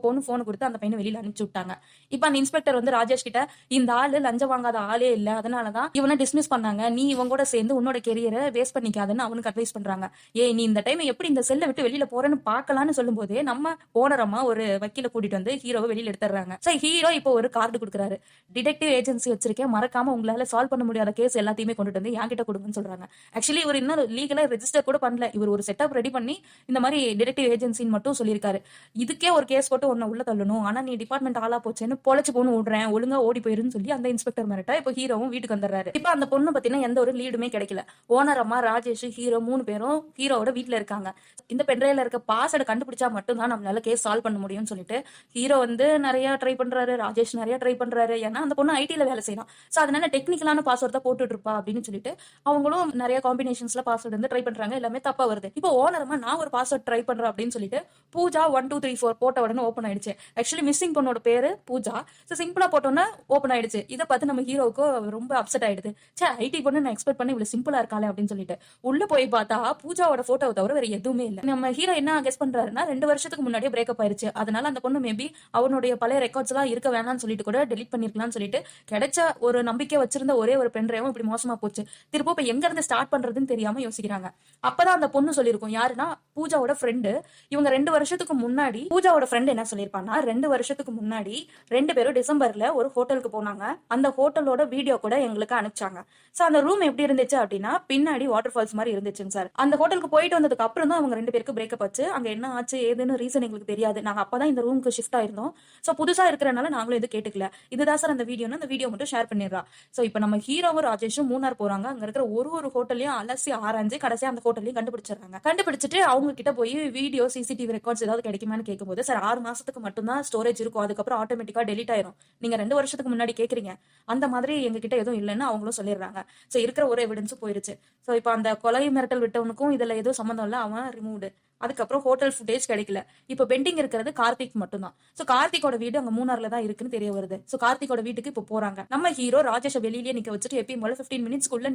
போன்னு போன் கொடுத்து அந்த பையனை வெளியில அனுப்பிச்சு விட்டாங்க. இப்ப அந்த இன்ஸ்பெக்டர் வந்து ராஜேஷ் கிட்ட இந்த ஆளு லஞ்சம் வாங்காத ஆளே இல்ல, அதனாலதான் இவனை டிஸ்மிஸ் பண்ணாங்க, நீ இவங்க கூட சேர்ந்து உன்னோட கெரியரை வேஸ்ட் பண்ணிக்காதுன்னு அவனுக்கு அட்வைஸ் பண்றாங்க. நீ இந்த டைம் எப்படி இந்த செல்லை விட்டு வெளியில போறேன்னு பாக்கலாம்னு சொல்லும் போதே நம்ம ஓனரமா ஒரு வக்கீல கூட்டிட்டு வந்து ஹீரோவை வெளியில எடுத்துறாங்க. சோ ஹீரோ இப்போ ஒரு கார்டு கொடுக்குறாரு. டிடெக்டிவ் ஏஜென்சி வச்சிருக்கேன், மறக்காம உங்களால சால்வ் பண்ண முடியாத கேஸ் எல்லாத்தையுமே கொண்டுட்டு வந்து என்கிட்ட கொடுங்கன்னு சொல்றாங்க. ஆக்சுவலி இவர் இன்னும் லீகலா ரெஜிஸ்டர் கூட பண்ணல. இவர் ஒரு செட்டப் ரெடி பண்ணி இந்த மாதிரி டிடெக்டிவ் ஏஜென்சின்னு மட்டும் சொல்லியிருக்காரு. இதுக்கே ஒரு கேஸ் போட்டு உன்னை உள்ள தள்ளணும், ஆனா நீ டிபார்ட்மெண்ட் ஆளா போச்சேன்னு பொழைச்சு போன்னு விடுறேன், ஒழுங்கா ஓடி போயிருன்னு சொல்லி அந்த இன்ஸ்பெக்டர் மிரட்டா இப்போ ஹீரோவும் வீட்டுக்கு வந்துடுறாரு. இப்ப அந்த பொண்ணு பத்தினா எந்த ஒரு லீடுமே கிடைக்கல. ஓனர் அம்மா, ராஜேஷ், ஹீரோ 3 பேரும் ஹீரோவோட வீட்டுல இருக்காங்க. இந்த பென்ட்ரைவ்ல இருக்க பாஸ்வேர்டு கண்டுபிடிச்சா மட்டும் தான் நம்மளால கேஸ் சால்வ் பண்ண முடியும்னு சொல்லிட்டு ஹீரோ வந்து நிறைய ட்ரை பண்றாரு. ராஜேஷ் நிறைய ட்ரை பண்றாரு. ஏன்னா அந்த பொண்ணு ஐடில வேலை செய்யலாம். சோ அதனால டெக்னிக்கலான பாஸ்வேர்ட் தான் போட்டுட்டு இருப்பா அப்படின்னு சொல்லிட்டு அவங்களும் நிறைய காம்பினேஷன்ஸ்ல பாஸ்வேர்டு வந்து ட்ரை பண்றாங்க. எல்லாமே தப்பா வருது. இப்போ ஓனரமா நான் ஒரு பாஸ்வேர்ட் ட்ரை பண்றேன் அப்படின்னு சொல்லிட்டு பூஜா 1 2 3 4 போட்ட உடனே ஓப்பன் ஆயிடுச்சு. ஆக்சுவலி மிஸ்ஸிங் பொண்ணோட பேரு பூஜா. சோ சிம்பிளா போட்டோன்னா ஓப்பன் ஆயிடுச்சு. இதை பார்த்து நம்ம ஹீரோவுக்கு ரொம்ப அப்செட் ஆயிடுது. சே ஐடி பொண்ணு நான் எக்ஸ்பெக்ட் பண்ணி இவ்வளவு சிம்பிளா இருக்காளே அப்படின்னு சொல்லிட்டு உள்ள போய் பார்த்தா பூஜாவோட போட்டோவை தவிர வேற எதுவுமே இல்ல. நம்ம ஹீரோ என்ன கெஸ் பண்றாருன்னா 2 வருஷத்துக்கு முன்னாடியே பிரேக்கப் ஆயிருச்சு. அதனால அந்த பொண்ணு மேபி அவனுடைய பழைய ரெக்கார்ட்ஸ் எல்லாம் இருக்க வேணாம்னு சொல்லிட்டு கூட டெலிட் பண்ணிருக்கலாம்னு சொல்லிட்டு கிடைச்ச ஒரு நம்பிக்கை வச்சிருந்த ஒரே ஒரு பென்ட்ரைவும் இப்படி மோசமா போச்சு. திரும்ப இப்ப எங்க இருந்து ஸ்டார்ட் பண்றதுன்னு தெரியாம யோசிக்கிறாங்க. அப்பதான் அந்த பொண்ணு சொல்லிருக்கும், யாருன்னா பூஜாவோட ஃப்ரெண்டு. இவங்க 2 வருஷத்துக்கு முன்னாடி பூஜாவோட ஃப்ரெண்ட் என்ன சொல்லிருப்பான்னா 2 வருஷத்துக்கு முன்னாடி 2 பேரும் டிசம்பர்ல ஒரு ஹோட்டலுக்கு போனாங்க. அந்த ஹோட்டலோட வீடியோ கூட எங்களுக்கு அனுப்பிச்சாங்க. சோ அந்த ரூம் எப்படி இருந்துச்சு அப்படின்னா பின்னாடி வாட்டர் ஃபால்ஸ் மாதிரி இருந்துச்சுங்க சார். அந்த ஹோட்டலுக்கு போயிட்டு வந்ததுக்கு அப்புறம் தான் அவங்க 2 பேருக்கு பிரேக்கப் ஆச்சு. அங்க என்ன ஆச்சு ஏதுன்னு ரீசன் எங்களுக்கு தெரியாது. நாங்க அப்பதான் இந்த ரூமுக்கு ஷிஃப்ட் ஆயிருந்தோம். சோ புதுசா இருக்கிறனால நாங்களும் எதுவும் கேட்டுக்கல. இதுதான் சார் அந்த வீடியோன்னு அந்த வீடியோ மட்டும் ஷேர் பண்ணிடுறா. சோ இப்ப நம்ம ஹீரோவும் ராஜேஷும் மூணார் போறாங்க. அங்க இருக்கிற ஒரு ஹோட்டலையும் அலசி ஆராய்ஞ்சு கடைசியா அந்த ஹோட்டலையும் கண்டுபிடிச்சிடறாங்க. கண்டுபிடிச்சிட்டு அவங்க கிட்ட போய் வீடியோ சிசிடிவி ரெக்கார்ட்ஸ் ஏதாவது கிடைக்குமான்னு கேட்கும்போது சார் 6 மாசத்துக்கு மட்டும் தான் ஸ்டோரேஜ் இருக்கும், அதுக்கப்புறம் ஆட்டோமேட்டிக்கா டெலிட் ஆயிரும், நீங்க 2 வருஷத்துக்கு முன்னாடி கேக்குறீங்க, அந்த மாதிரி எங்க கிட்ட எதுவும் இல்லைன்னு அவங்களும் சொல்லிடுறாங்க. சோ இருக்கிற ஒரு எவிடன்ஸும் போயிருச்சு. சோ இப்ப அந்த கொலை மிரட்டல் விட்டவனுக்கும் இதுல எதுவும் சம்பந்தம் இல்ல, அவன் ரிமூவ்டு. அதுக்கப்புறம் ஹோட்டல் ஃபுட்டேஜ் கிடைக்கல. இப்போ பெண்டிங் இருக்கிறது கார்த்திக் மட்டும் தான். சோ கார்த்திகோட வீடு அங்க மூணார்ல தான் இருக்குன்னு தெரிய வருது. சோ கார்த்திகோட வீட்டுக்கு இப்போ போறாங்க. நம்ம ஹீரோ ராஜேஷ வெளியிலேயே நிக்க வச்சுட்டு எப்பயும் போல 15 மினிட்ஸ்க்குள்ள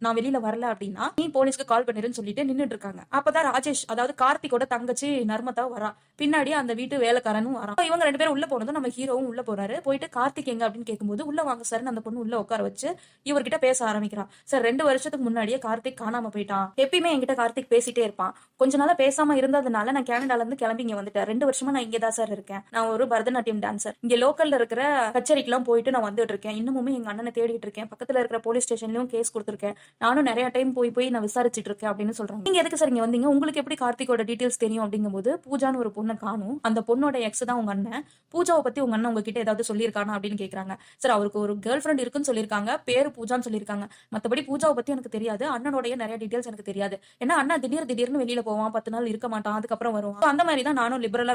நான் வெளியில வரல அப்படின்னா நீ போலீஸ்க்கு கால் பண்ணிருன்னு சொல்லிட்டு நின்னுட்டு இருக்காங்க. அப்பதான் ராஜேஷ் அதாவது கார்த்திகோட தங்கச்சி நர்மதா வரா. பின்னாடி அந்த வீட்டு வேலைக்காரனும் வரா. இவங்க 2 பேரும் உள்ள போனதும் நம்ம ஹீரோவும் உள்ள போறாரு. போயிட்டு கார்த்திக் எங்க அப்படின்னு கேட்கும்போது உள்ள வாங்க சார், அந்த பொண்ணு உள்ள உட்கார வச்சு இவர்கிட்ட பேச ஆரம்பிக்கிறான். சார் 2 வருஷத்துக்கு முன்னாடியே கார்த்திக் காணாம போயிட்டான். எப்பயுமே என்கிட்ட கார்த்திக் பேசிட்டே இருப்பான். கொஞ்ச நாளா பேசாம இருந்ததுனால நான் கனடால இருந்து கிளம்பி இங்க வந்துட்டேன். 2 வருஷமா நான் இங்கதான் சார் இருக்கேன். நான் ஒரு பரதநாட்டியம் டான்சர். இங்க லோக்கல்ல இருக்கிற கச்சேரிக்கு எல்லாம் போயிட்டு நான் வந்துட்டு இருக்கேன். இன்னமுமே எங்க அண்ணனை தேடிட்டு இருக்கேன். பக்கத்துல இருக்கிற போலீஸ் ஸ்டேஷன்லயும் கேஸ் கொடுத்திருக்கேன். நானும் நிறைய டைம் போய் நான் விசாரிச்சுட்டு இருக்கேன் அப்படின்னு சொல்றாங்க. நீங்க எதுக்கு சார் இங்க வந்தீங்க, உங்களுக்கு எப்படி கார்த்திகோட டீடைல்ஸ் தெரியும் அப்படிங்கும்போது பூஜான்னு ஒரு பொண்ணை காணும். அந்த பொண்ணோட எக்ஸ் தான் உங்க அண்ணன். பூஜாவை பத்தி உங்க அண்ணன் உங்ககிட்ட ஏதாவது சொல்லியிருக்கானா அப்படின்னு கேக்குறாங்க. சார் அவருக்கு ஒரு கேர்ள் ஃபிரெண்ட் இருக்குன்னு சொல்லியிருக்காங்க, பேரு பூஜான்னு சொல்லியிருக்காங்க. மத்தபடி பூஜாவை பத்தி எனக்கு தெரியாது. அண்ணனுடைய நிறைய டீடைல்ஸ் எனக்கு தெரியாது. ஏன்னா அண்ணா திடீர்னு வெளியில போவான், 10 நாள் இருக்க மாட்டான், அதுக்கப்புறம் வருவான். அந்த மாதிரி தான் நானும் லிபரலா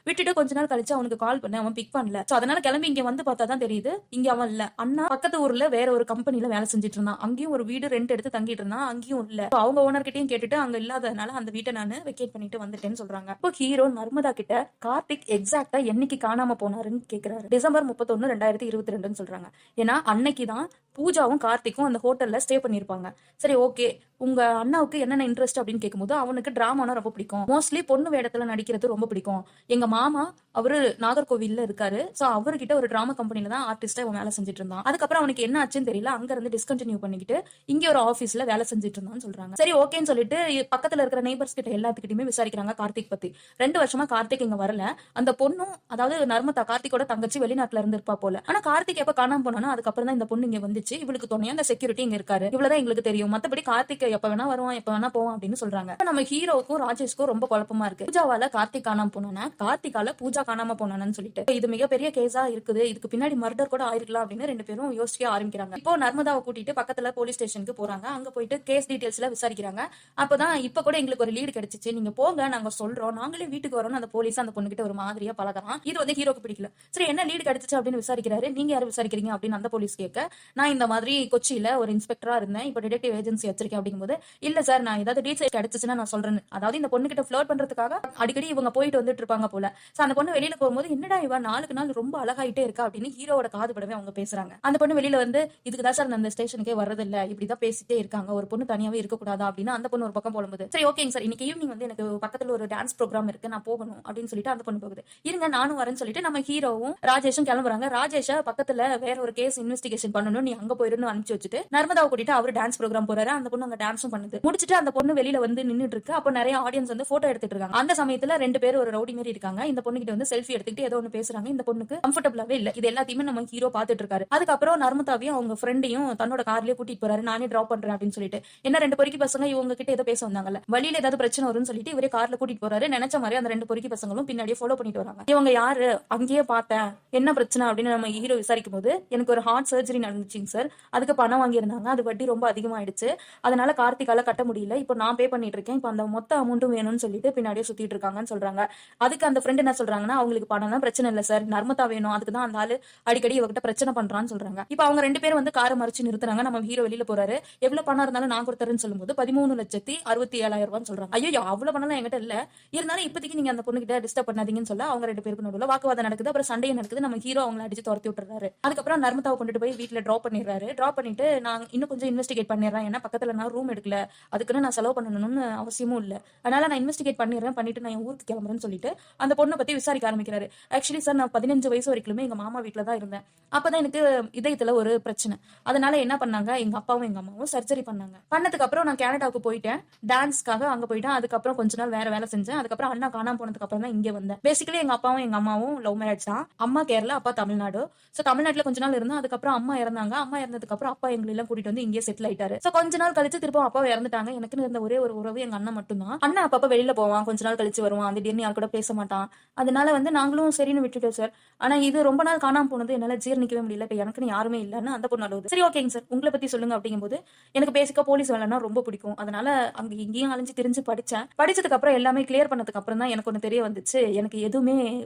விட்டுட்டு கொஞ்ச நாள் கழிச்சு அவனுக்கு கால் பண்ண, அவன் பிக் பண்ணல. சோ அதனால கிளம்பி இங்க வந்து பார்த்தா தான் தெரியுது இங்க அவன் இல்ல. அண்ணா பக்கத்து ஊர்ல வேற ஒரு கம்பெனில வேலை செஞ்சுட்டு இருந்தான். அங்கேயும் ஒரு வீடு ரெண்ட் எடுத்து தங்கிட்டு இருந்தான், அங்கேயும் இல்ல. அவங்க ஓனர் கிட்டயும் கேட்டுட்டு அங்க இல்லாதனால அந்த வீட்டை நான் வெக்கேட் பண்ணிட்டு வந்துட்டேன்னு சொல்றாங்க. இப்போ ஹீரோ நர்மதா கிட்ட கார்த்திக் எக்ஸாக்டா என்னைக்கு காணாம போனாருன்னு கேக்குறாரு. டிசம்பர் 31 2022 சொல்றாங்க. ஏன்னா அன்னைக்குதான் பூஜாவும் கார்த்திக்கும் அந்த ஹோட்டல்ல ஸ்டே பண்ணிருப்பாங்க. சரி ஓகே, உங்க அண்ணாவுக்கு என்னென்ன இன்ட்ரெஸ்ட் அப்படின்னு கேட்கும்போது அவனுக்கு டிராமானா ரொம்ப பிடிக்கும். மோஸ்ட்லி பொண்ணு வேடத்துல நடிக்கிறது ரொம்ப பிடிக்கும். எங்க மாமா அவரு நாகர்கோவில்ல இருக்காரு. சோ அவர்கிட்ட ஒரு டிராமா கம்பெனில தான் ஆர்டிஸ்டா இவன் வேலை செஞ்சுட்டு இருந்தான். அதுக்கப்புறம் அவனுக்கு என்ன ஆச்சுன்னு தெரியல, அங்க இருந்து டிஸ்கண்டினியூ பண்ணிக்கிட்டு இங்க ஒரு ஆபீஸ்ல வேலை செஞ்சுட்டு இருந்தான்னு சொல்றாங்க. சரி ஓகேன்னு சொல்லிட்டு பக்கத்துல இருக்கிற நெய்பர்ஸ் கிட்ட எல்லாத்துக்கிட்டயுமே விசாரிக்கிறாங்க கார்த்திக் பத்தி. 2 வருஷமா கார்த்திக் இங்க வரல. அந்த பொண்ணும் அதாவது நர்மதா கார்த்திகோட தங்கச்சி வெளிநாட்டுல இருந்து இருப்பா போல. ஆனா கார்த்திக் எப்ப காணாம போனானோ அதுக்கப்புறம் தான் இந்த பொண்ணு இங்க வந்துச்சு. இவளுக்கு துணையா அந்த செக்யூரிட்டி இங்க இருக்காரு. இவ்வளவுதான் எங்களுக்கு தெரியும். மத்தபடி கார்த்திக் எப்ப வேணா வருவான், எப்ப வேணா போவான் அப்படின்னு சொல்றாங்க. நம்ம ஹீரோவுக்கும் ராஜேஷ்க்கும் ரொம்ப குழப்பமா இருக்கு. பூஜாவால கார்த்திக் காணாம போனானா, கார்த்திகால பூஜா காணாம போனானு சொல்லிட்டு இது மிகப்பெரிய கேஸா இருக்குது. இதுக்கு பின்னாடி மர்டர் கூட ஆயிருக்கலாம் அப்படின்னு 2 பேரும் யோசிக்க ஆரம்பிக்கிறாங்க. இப்போ நர்மதாவை கூட்டிட்டு பக்கத்துல போலீஸ் ஸ்டேஷனுக்கு போறாங்க. அங்க போயிட்டு கேஸ் டீடைல்ஸ்ல விசாரிக்கிறாங்க. அப்பதான் இப்ப கூட எங்களுக்கு ஒரு லீடு கிடைச்சிச்சு, நீங்க போங்க நாங்க சொல்றோம், நாங்களே வீட்டுக்கு வரோம்னு அந்த போலீஸ் அந்த பொண்ணு கிட்ட ஒரு மாதிரியா பழகிறான். இது வந்து ஹீரோக்கு பிடிக்கல. சரி என்ன லீடு கிடைச்சிச்சு அப்படின்னு விசாரிக்கிறாரு. நீங்க யாரும் விசாரிக்கிறீங்க அப்படின்னு அந்த போலீஸ் கேட்க, நான் இந்த மாதிரி கொச்சியில ஒரு இன்ஸ்பெக்டரா இருந்தேன், இப்ப டிடெக்டிவ் ஏஜென்சி வச்சிருக்கேன் அப்படிங்கும்போது, இல்ல சார் நான் ஏதாவது டீடைல்ஸ் கிடைச்சிச்சுன்னா நான் சொல்றேன். அதாவது இந்த பொண்ணு கிட்ட ஃப்ளோட் பண்றதுக்காக அடிக்கடி இவங்க போயிட்டு வந்துட்டு இருப்பாங்க போல. அந்த பொண்ணு வெளியில போகும்போது என்னடா இவ நாளுக்கு நாள் ரொம்ப அழகாயிட்டே இருக்கா அப்படின்னு ஹீரோவோட காது படவே அவங்க பேசுறாங்க. அந்த பொண்ணு வெளியில வந்து இதுக்குதான் சார் அந்த ஸ்டேஷனுக்கே வர்றதில்ல, இப்படிதான் பேசிட்டே இருக்காங்க, ஒரு பொண்ணு தனியாவே இருக்க கூடாதா அப்படின்னு அந்த பொண்ணு ஒரு பக்கம் போகும்போது, சரி ஓகேங்க சார் இன்னைக்கு ஈவினிங் வந்து எனக்கு பக்கத்துல ஒரு டான்ஸ் ப்ரோக்ராம் இருக்கு, நான் போகணும் அப்படின்னு சொல்லிட்டு அந்த பொண்ணு போகுது. இருங்க நானும் வரேன்னு சொல்லிட்டு நம்ம ஹீரோவும் ராஜேஷும் கிளம்புறாங்க. ராஜேஷ பக்கத்துல வேற ஒரு கேஸ் இன்வெஸ்டிகேஷன் பண்ணணும், நீ அங்க போயிருந்து அனுப்பிச்சு வச்சுட்டு நர்மதாவை கூட்டிட்டு அவரு டான்ஸ் ப்ரோக்ராம் போறாரு. அந்த பொண்ணு அங்க டான்ஸும் பண்ணுது. முடிச்சிட்டு அந்த பொண்ணு வெளியில வந்து நின்னுட்டு இருக்கு. அப்போ நிறைய ஆடியன்ஸ் வந்து போட்டோ எடுத்துட்டு இருக்காங்க. அந்த சமயத்துல 2 பேர் ஒரு ரவுடி மாதிரி இருக்காங்க. இந்த பொண்ணு கிட்ட வந்து செல்ஃபி எடுத்துக்கிட்டு ஏதோ ஒண்ணு பேசுறாங்க. இந்த பொண்ணுக்கு கம்ஃபர்டபுளாவே இல்ல. இது எல்லாத்தையுமே நம்ம ஹீரோ பாத்துட்டு இருக்காரு. அதுக்கப்புறம் நர்மதாவையும் அவங்க ஃப்ரெண்டையும் தன்னோட கார்லயே கூட்டிட்டு போறாரு. நானே டிராப் பண்றேன் அப்படின்னு சொல்லிட்டு. என்ன 2 பொறுக்கி பசங்க இவங்க கிட்ட ஏதோ பேச வந்தாங்கல்ல, வழியில ஏதாவது பிரச்சனை வரும்னு சொல்லிட்டு இவரே கார்ல கூட்டிட்டு போறாரு. நினைச்ச மாதிரி அந்த 2 பொறுக்கி பசங்களும் பின்னாடியே ஃபாலோ பண்ணிட்டு வராங்க. இவங்க யாரு, அங்கேயே பார்த்தேன், என்ன பிரச்சனை அப்படின்னு நம்ம ஹீரோ விசாரிக்கும் போது, எனக்கு ஒரு ஹார்ட் சர்ஜரி நடந்துச்சுங்க சார், அதுக்கு பணம் வாங்கியிருந்தாங்க, அது வட்டி ரொம்ப அதிகமாயிடுச்சு, அதனால கார்த்திகால கட்ட முடியல, இப்போ நான் பே பண்ணிட்டு இருக்கேன், இப்போ அந்த மொத்த அமௌண்ட்டும் வேணும்னு சொல்லிட்டு பின்னாடியே சுத்திட்டு இருக்காங்கன்னு சொல்றாங்க. அதுக்கு அந்த ஃப்ரெண்ட் என்ன சொல்றாங்கன்னா, அவங்களுக்கு பணம் பிரச்சனை இல்ல சார், நர்மதா வேணும், அதுக்கு தான் அந்த ஆளு அடிக்கடி இவகிட்ட பிரச்சனை பண்றான்னு சொல்றாங்க. இப்போ அவங்க 2 பேரும் வந்து காரை மறிச்சு நிறுத்துறாங்க. நம்ம ஹீரோ வெளியில போறாரு. எவ்வளவு பணம் இருந்தாலும் நான் கொடுத்தறேன்னு சொல்லும்போது 13,67,000 ரூபான்னு சொல்றாங்க. ஐயோ அவ்வளவு பணம் என்கிட்ட இல்ல, இருந்தாலும் இப்போதைக்கு நீங்க அந்த பொண்ணு கிட்ட டிஸ்டர்ப் பண்ணாதீங்கன்னு சொல்ல அவங்க 2 பேருக்கு நடுவுல வாக்குவாதம் நடக்குது. அப்புறம் சண்டையும் நடக்குது. நம்ம ஹீரோ அவங்களை அடிச்சு துரத்தி விட்டுறாரு. அதுக்கப்புறம் நர்மதாவை கொண்டுட்டு போய் வீட்டுல டிராப் பண்ணிடுறாரு. டிராப் பண்ணிட்டு நான் இன்னும் கொஞ்சம் இன்வெஸ்டிகேட் பண்ணிடுறேன், ஏன்னா பக்கத்துல நான் ரூம் எடுக்கல, அதுக்குன்னு நான் செலவு பண்ணணும்னு அவசியமும் இல்ல, அதனால நான் இன்வெஸ்டிகேட் பண்ணிட்டு நான் என் ஊருக்கு கிளம்புறேன்னு சொல்லிட்டு அந்த பொண்ணை பத்தி விசாரிக்க ஆரம்பிக்கிறாரு. ஆக்சுவலி சார் நான் 15 வயசு வரைக்குமே எங்க மாமா வீட்டுல தான் இருந்தேன். அப்பதான் எனக்கு இதயத்துல ஒரு பிரச்சனை, அதனால என்ன பண்ணாங்க, எங்க அப்பாவும் எங்க அம்மாவும் சர்ஜரி பண்ணாங்க. பண்ணதுக்கு அப்புறம் நான் கனடாவுக்கு போயிட்டேன், டான்ஸ்க்காக அங்க போயிட்டேன். அதுக்கப்புறம் கொஞ்ச நாள் வேற வேலை செஞ்சேன். அதுக்கப்புறம் அண்ணா காணாம போனதுக்கு அப்புறம் தான் இங்க வந்தேன். பேசிக்கலி எங்க அப்பாவும் எங்க அம்மாவும் லவ் மேரேஜ் தான். அம்மா கேரளா, அப்பா தமிழ்நாடு. சோ தமிழ்நாட்டுல கொஞ்ச நாள் இருந்தா, அதுக்கப்புறம் அம்மா இறந்தாங்க. அம்மா இறந்ததுக்கு அப்புறம் அப்பா எங்களை எல்லாம் கூட்டிட்டு வந்து இங்கே செட்டில் ஆயிட்டாரு. சோ கொஞ்ச நாள் கழிச்சு திரும்ப அப்பா இறந்துட்டாங்க. எனக்குன்னு இருந்த ஒரே ஒரு உறவு எங்க அண்ணன் மட்டும் தான். அண்ணன் அப்பப்ப வெளியில போவான், கொஞ்ச நாள் கழிச்சு வருவான், திடீர்னு யாரு கூட பேச மாட்டான். அதனால வந்து நாங்களும் சரின்னு விட்டுட்டோம் சார். ஆனா இது ரொம்ப நாள் காணாம போனது என்னால ஜீர்ணிக்கவே முடியல. இப்ப எனக்குன்னு யாருமே இல்லன்னு அந்த பொண்ணு அழுவுது. சரி ஓகேங்க சார் உங்களை பத்தி சொல்லுங்க அப்படிங்கும்போது, எனக்கு பேசிக்கா போலீஸ் வேலைன்னா ரொம்ப பிடிக்கும், அதனால அங்க இங்கேயும் அலைஞ்சு திரிஞ்சு படிச்சேன். படிச்சதுக்கு அப்புறம் எல்லாமே கிளியர் பண்ணதுக்கு அப்புறம் தான் எனக்கு ஒண்ணு தெரிய வந்துச்சு, எனக்கு எதுவுமே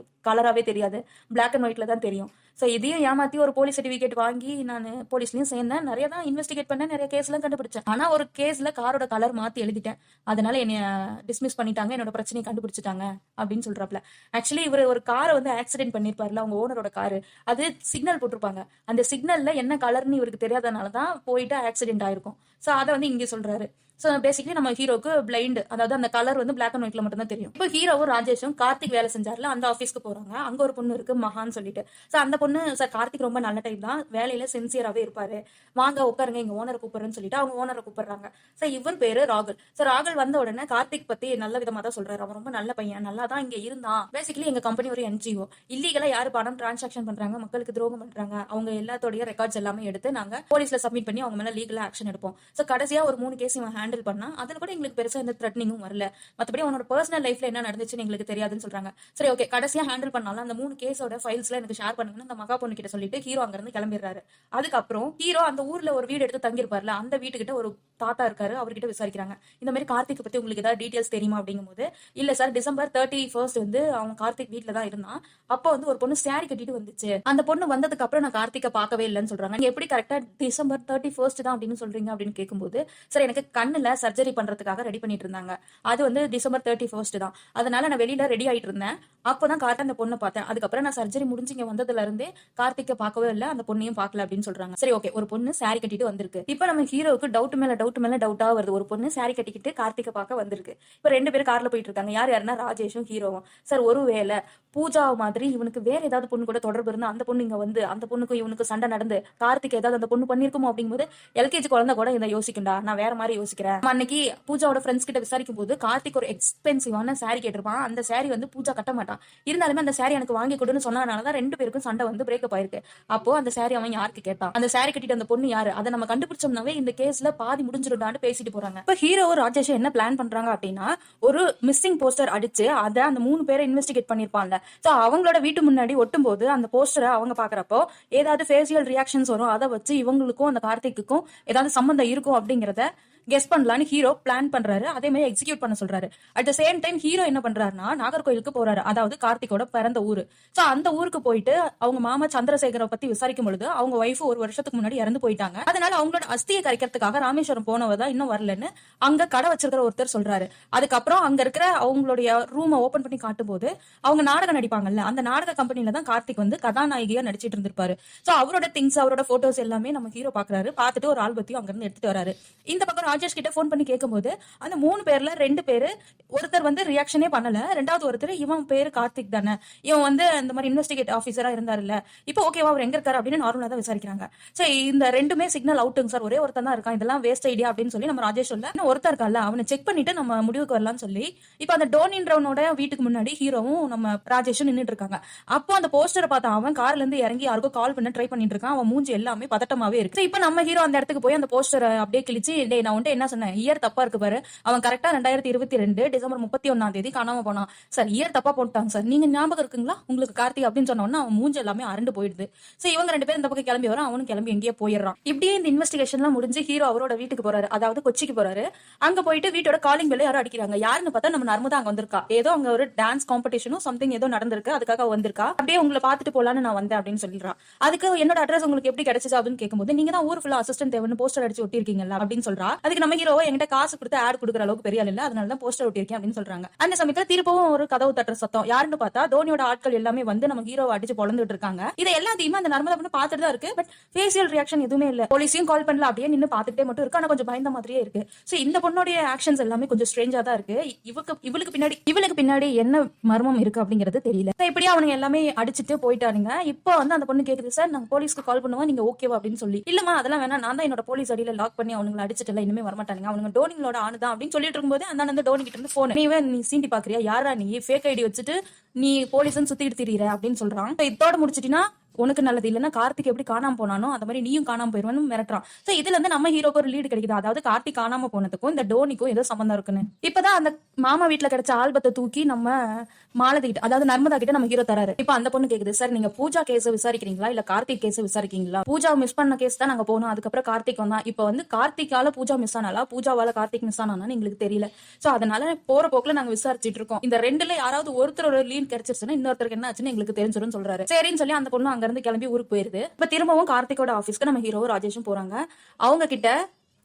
கலராவே தெரியாது, பிளாக் அண்ட் ஒயிட்ல தான் தெரியும். சோ இதையும் ஏமாத்தி ஒரு போலீஸ் சர்டிபிகேட் வாங்கி நான் போலீஸ்லயும் சேர்ந்தேன். நிறைய தான் இன்வெஸ்டிகேட் பண்ணேன், நிறைய கேஸ் எல்லாம் கண்டுபிடிச்சேன். ஆனா ஒரு கேஸ்ல காரோட கலர் மாத்தி எழுதிட்டேன், அதனால என்னைய டிஸ்மிஸ் பண்ணிட்டாங்க, என்னோட பிரச்சனையை கண்டுபிடிச்சிட்டாங்க அப்படின்னு சொல்றாப்ல. ஆக்சுவலி இவர் ஒரு காரை வந்து ஆக்சிடென்ட் பண்ணிருப்பாருல, அவங்க ஓனரோட காரு, அது சிக்னல் போட்டிருப்பாங்க, அந்த சிக்னல்ல என்ன கலர்னு இவருக்கு தெரியாதனாலதான் போயிட்டு ஆக்சிடென்ட் ஆயிருக்கும். சோ அதை வந்து இங்க சொல்றாரு. சோ பேசிக்கலி நம்ம ஹீரோக்கு பிளைண்ட், அதாவது அந்த கலர் வந்து பிளாக் அண்ட் ஒயிட்ல மட்டும் தான் தெரியும். இப்போ ஹீரோவும் ராஜேஷும் கார்த்திக் வேலை செஞ்சார்ல அந்த ஆபீஸ்க்கு போறாங்க. அங்க ஒரு பொண்ணு இருக்கு மகான்னு சொல்லிட்டு. சோ அந்த பொண்ணு, சார் கார்த்திக் ரொம்ப நல்ல டைப் தான், வேலையில சின்சியராவே இருப்பாரு, வாங்க உட்காருங்க எங்க ஓனரை கூப்பிடுறேன்னு சொல்லிட்டு அவங்க ஓனரை கூப்பிடுறாங்க. சோ இவர் பேரு ராகுல். சோ ராகுல் வந்த உடனே கார்த்திக் பத்தி நல்ல விதமா தான் சொல்றாரு, அவன் ரொம்ப நல்ல பையன், நல்லா தான் இங்க இருந்தான். பேசிக்கலி எங்க கம்பெனி ஒரு NGO, இல்லீகலா யாரு பணம் டிரான்சாக்சன் பண்றாங்க, மக்களுக்கு துரோகம் பண்றாங்க, அவங்க எல்லாத்தோடைய ரெக்கார்ட்ஸ் எல்லாமே எடுத்து நாங்க போலீஸ்ல சப்மிட் பண்ணி அவங்க மேல லீகலா ஆக்ஷன் எடுப்போம். சோ கடைசியா ஒரு 3 கேஸ் இவன் ஹேண்டில் பண்ணா, அதுல கூட எங்களுக்கு பெருசா எந்த த்ரெட்னிங்கும் வரல, மத்தபடி அவனோட பர்சனல் லைஃப்ல என்ன நடந்துச்சுன்னு எங்களுக்கு தெரியாதுன்னு சொல்றாங்க. சரி ஓகே, கடைசியா ஹேண்டில் பண்ணாலும் அந்த 3 கேஸோட ஃபைல்ஸ்ல எனக்கு ஷேர் பண்ணுங்கன்னு அந்த மகா பொண்ணு கிட்ட சொல்லிட்டு ஹீரோ அங்க இருந்து கிளம்பிடுறாரு. அதுக்கப்புறம் ஹீரோ அந்த ஊர்ல ஒரு வீடு எடுத்து தங்கியிருப்பார்ல, அந்த வீட்டுக்கிட்ட ஒரு தாத்தா இருக்காரு, அவர்கிட்ட விசாரிக்கிறாங்க, இந்த மாதிரி கார்த்திக் பத்தி உங்களுக்கு ஏதாவது டீடைல்ஸ் தெரியுமா அப்படிங்கும்போது, இல்ல சார் டிசம்பர் 31 வந்து அவன் கார்த்திக் வீட்டுல தான் இருந்தான், அப்போ வந்து ஒரு பொண்ணு சாரி கட்டிட்டு வந்துச்சு, அந்த பொண்ணு வந்ததுக்கு அப்புறம் நான் கார்த்திகை பார்க்கவே இல்லைன்னு சொல்றாங்க. நீங்க எப்படி கரெக்டா டிசம்பர் 31 தான் அப்படின்னு சொல்றீங்க அப்படின்னு கேட்கும்போது, சார் எனக்கு கண் கண்ணுல சர்ஜரி பண்றதுக்காக ரெடி பண்ணிட்டு இருந்தாங்க. அது வந்து டிசம்பர் 31 தான். அதனால நான் வெளியில ரெடி ஆயிட்டு இருந்தேன். அப்பதான் கார்த்திக் அந்த பொண்ணை பார்த்தேன். அதுக்கப்புறம் நான் சர்ஜரி முடிஞ்சு இங்க வந்ததுல இருந்தே கார்த்திகை பார்க்கவே இல்லை, அந்த பொண்ணையும் பார்க்கல அப்படின்னு சொல்றாங்க. சரி ஓகே, ஒரு பொண்ணு saree கட்டிட்டு வந்திருக்கு. இப்ப நம்ம ஹீரோவுக்கு டவுட் மேல டவுட்டா வருது. ஒரு பொண்ணு saree கட்டிக்கிட்டு கார்த்திகை பார்க்க வந்திருக்கு. இப்ப 2 பேரும் கார்ல போயிட்டு இருக்காங்க. யாருன்னா ராஜேஷும் ஹீரோவும். சார் ஒருவேளை பூஜா மாதிரி இவனுக்கு வேற ஏதாவது பொண்ணு கூட தொடர்பு இருந்தா அந்த பொண்ணு இங்க வந்து அந்த பொண்ணுக்கும் இவனுக்கு சண்டை நடந்து கார்த்திக் ஏதாவது அந்த பொண்ணு பண்ணிருக்குமோ அப்படிங்கும்போது எல்கேஜி குழந்தை கூட இதை யோசிக்கண்டா, நான் வேற மாதிரி யோசிக்கிறேன். அன்னைக்கு பூஜாவோட ஃப்ரெண்ட்ஸ் கிட்ட விசாரிக்கும் போது கார்த்திக் ஒரு எக்ஸ்பென்சிவான saree கேட்டிருப்பான். அந்த saree வந்து பூஜா கட்ட மாட்டான். இருந்தாலுமே அந்த saree எனக்கு வாங்கி கொடுன்னு சொன்னதுனாலதான் 2 பேருக்கும் சண்டை வந்து பிரேக்கப் ஆயிருக்கு. அப்போ அந்த saree அவன் யாருக்கு கேட்டான், அந்த saree கட்டிட்டு அந்த பொண்ணு யாரு, அதை நம்ம கண்டுபிடிச்சோம்னாவே இந்த கேஸ்ல பாதி முடிஞ்சிருந்தான்னு பேசிட்டு போறாங்க. இப்ப ஹீரோவும் ராஜேஷும் என்ன பிளான் பண்றாங்க அப்படின்னா, ஒரு மிஸ்ஸிங் போஸ்டர் அடிச்சு அதை அந்த 3 பேரை இன்வெஸ்டிகேட் பண்ணிருப்பான்ல, சோ அவங்களோட வீட்டு முன்னாடி ஒட்டும் போது அந்த போஸ்டரை அவங்க பாக்குறப்போ ஏதாவது ஃபேஷியல் ரியாக்ஷன்ஸ் வரும். அதை வச்சு இவங்களுக்கும் அந்த கார்த்திக்குக்கும் ஏதாவது சம்பந்தம் இருக்கும் அப்படிங்கறத கெஸ் பண்ணலான்னு ஹீரோ பிளான் பண்றாரு. அதே மாதிரி எக்ஸிக்யூட் பண்ண சொல்றாரு. At the same time hero என்ன பண்றாருன்னா நாகர்கோயிலுக்கு போறாரு, அதாவது கார்த்திகோட பிறந்த ஊரு. சோ அந்த ஊருக்கு போயிட்டு அவங்க மாமா சந்திரசேகரை பத்தி விசாரிக்கும் பொழுது அவங்க ஒய்ஃப் 1 வருஷத்துக்கு முன்னாடி இறந்து போயிட்டாங்க. அதனால அவங்களோட அஸ்தியை கரைக்கிறதுக்காக ராமேஸ்வரம் போனவதான் இன்னும் வரலன்னு அங்க கடை வச்சிருக்கிற ஒருத்தர் சொல்றாரு. அதுக்கப்புறம் அங்க இருக்கிற அவங்களுடைய ரூமை ஓபன் பண்ணி காட்டும் போது அவங்க நாடகம் நடிப்பாங்கல்ல, அந்த நாடக கம்பெனில தான் கார்த்திக் வந்து கதாநாயகியா நடிச்சிட்டு இருந்திருப்பாரு. சோ அவரோட திங்ஸ் அவரோட போட்டோஸ் எல்லாமே நம்ம ஹீரோ பாக்குறாரு. பார்த்துட்டு ஒரு ஆல்பத்தையும் அங்க இருந்து எடுத்துட்டு வராரு. இந்த பக்கம் ராஜேஷ் கிட்ட போன் பண்ணி கேட்கும்போது அந்த 3 பேர்ல 2 பேரு ஒருத்தர் வந்து ரியாக்ஷனே பண்ணல. ரெண்டாவது ஒருத்தர் இவன் பேரு கார்த்திக் தானே, இவன் வந்து இந்த மாதிரி இன்வெஸ்டிகேட் ஆபீசரா இருந்தாருல்ல, இப்போ ஓகேவா அவர் எங்க இருக்காரு அப்படின்னு நார்மலா தான் விசாரிக்கிறாங்க. சரி இந்த 2மே சிக்னல் அவுட்டுங்க சார், ஒரே ஒருத்தன் தான் இருக்கான், இதெல்லாம் வேஸ்ட் ஐடியா அப்படின்னு சொல்லி நம்ம ராஜேஷ் சொல்ல, ஒருத்தர் இருக்கான்ல அவனை செக் பண்ணிட்டு நம்ம முடிவுக்கு வரலாம்னு சொல்லி இப்ப அந்த டோனின்றவனோட வீட்டுக்கு முன்னாடி ஹீரோவும் நம்ம ராஜேஷும் நின்னுட்டு இருக்காங்க. அப்போ அந்த போஸ்டரை பார்த்தா அவன் கார்ல இருந்து இறங்கி யாருக்கும் கால் பண்ண ட்ரை பண்ணிட்டு இருக்கான். அவன் மூஞ்சி எல்லாமே பதட்டமாவே இருக்கு. இப்ப நம்ம ஹீரோ அந்த இடத்துக்கு போய் அந்த போஸ்டரை அப்படியே கிழிச்சு, டேய் நான் வந்து என்ன சொன்னேன், இயர் தப்பா இருக்கு பாரு, அவன் கரெக்டா 2022 டிசம்பர் 31 காணாம போனான் சார், இயர் தப்பா போட்டாங்க சார், நீங்க ஞாபகம் இருக்குங்களா உங்களுக்கு கார்த்திக் அப்படின்னு சொன்ன உடனே அவன் மூஞ்சி எல்லாமே அரண்டு போயிடுது. சோ இவங்க 2 பேரும் இந்த பக்கம் கிளம்பி வரும், அவனும் கிளம்பி எங்கேயே போயிடுறான். இப்படியே இந்த இன்வெஸ்டிகேஷன் எல்லாம் முடிஞ்சு ஹீரோ அவரோட வீட்டுக்கு போறாரு, அதாவது கொச்சிக்கு போறாரு. அங்க போயிட்டு வீட்டோட காலிங் பெல்ல யாரும் அடிக்கிறாங்க. யாருன்னு பார்த்தா நம்ம நர்மதா அங்க வந்திருக்கா. ஏதோ அங்க ஒரு டான்ஸ் காம்படிஷனும் சம்திங் ஏதோ நடந்திருக்கு, அதுக்காக வந்திருக்கா. அப்படியே உங்களை பாத்துட்டு போலான்னு நான் வந்தேன் அப்படின்னு சொல்லிடுறான். அதுக்கு என்னோட அட்ரஸ் உங்களுக்கு எப்படி கிடைச்சது அப்படின்னு கேட்கும்போது, நீங்க தான் ஊர் ஃபுல்லா அசிஸ்டன்ட் தேவைன்னு போஸ்டர் அடிச்சு ஒட்டிருக்கீங்களா அப்படின்னு சொல்றா. அதுக்கு நம்ம ஹீரோ என்கிட்ட காசு கொடுத்து ஆட் கொடுக்குற அளவுக்கு பெரிய இல்ல, அதனாலதான் போஸ்டர் ஒட்டிருக்கேன் அப்படின்னு சொல்றாங்க. அந்த சமயத்துல திருப்பவும் ஒரு கதவு தட்டுற சத்தம். யாருன்னு பார்த்தா தோனியோட ஆட்கள் எல்லாமே வந்து நம்ம ஹீரோவை அடிச்சு பொழந்துட்டு இருக்காங்க. இதை எல்லாத்தையுமே அந்த நர்மதா பண்ணி பாத்துட்டு தான் இருக்கு. பட் ஃபேஷியல் ரியாக்ஷன் எதுவுமே இல்ல. போலீஸையும் கால் பண்ணல, அப்படியே நின்னு பாத்துட்டே மட்டும் இருக்கு. ஆனா கொஞ்சம் பயந்த மாதிரியே இருக்கு. சோ இந்த பொண்ணுடைய ஆக்ஷன்ஸ் எல்லாமே கொஞ்சம் ஸ்ட்ரேஞ்சா தான் இருக்கு. இவளுக்கு பின்னாடி என்ன மர்மம் இருக்கு அப்படிங்கறது தெரியல. இப்படியே அவனுங்க எல்லாமே அடிச்சுட்டு போயிட்டானுங்க. இப்போ வந்து அந்த பொண்ணு கேக்குது, சார் நாங்க போலீஸ்க்கு கால் பண்ணுவோம், நீங்க ஓகேவா அப்படின்னு சொல்லி. இல்லமா அதெல்லாம் வேணா, நான் தான் என்னோட போலீஸ் அடியில லாக் பண்ணி அவனுங்களை அடிச்சுட்டு இனிமே வரமாட்டானுங்க, அவனுங்க டோனிங்களோட ஆணுதான் அப்படின்னு சொல்லிட்டு இருக்கும்போது அந்த டோனி கிட்ட இருந்து போன், நீ சீண்டி பாக்குறியா, யாரா நீ ஃபேக் ஐடி வச்சுட்டு நீ போலீஸ்ன்னு சுத்திட்டு திரியிற அப்படின்னு சொல்றான். இதோட முடிச்சிட்டினா உனக்கு நல்லது, இல்லன்னா கார்த்திக் எப்படி காணாம போனானோ அந்த மாதிரி நீயும் காணாம போயிருவான்னு மிரட்டுறான். சோ இதுல இருந்து நம்ம ஹீரோக்கு ஒரு லீடு கிடைக்குது, அதாவது கார்த்திக் காணாம போனதுக்கும் இந்த டோனிக்கும் ஏதோ சம்பந்தம் இருக்குன்னு. இப்பதான் அந்த மாமா வீட்டுல கிடைச்ச ஆல்பத்தை தூக்கி நம்ம மாலதி கிட்ட, அதாவது நர்மதா கிட்ட நம்ம ஹீரோ தராரு. இப்ப அந்த பொண்ணு கேக்குது, சார் நீங்க பூஜா கேஸ் விசாரிக்கிறீங்களா இல்ல கார்த்திக் கேஸ் விசாரிக்கிறீங்களா? பூஜா மிஸ் பண்ண கேஸ் தான் நாங்க போனோம், அதுக்கப்புறம் கார்த்திக் வந்தா. இப்ப வந்து கார்த்திகால பூஜா மிஸ் ஆனாலா பூஜாவால கார்த்திக் மிஸ் ஆனான்னு எங்களுக்கு தெரியல. சோ அதனால போற போக்குல நாங்க விசாரிச்சுட்டு இருக்கோம். இந்த 2ல யாராவது ஒருத்தரோட லீட் கிடைச்சிருச்சுன்னா இன்னொருத்தருக்கு என்ன ஆச்சுன்னு எங்களுக்கு தெரிஞ்சிடும் சொல்றாரு. சரின்னு சொல்லி அந்த பொண்ணு அங்க இருந்து கிளம்பி ஊருக்கு போயிருது. இப்ப திரும்பவும் கார்த்திகோட ஆபீஸ்க்கு நம்ம ஹீரோவும் ராஜேஷும் போறாங்க. அவங்க கிட்ட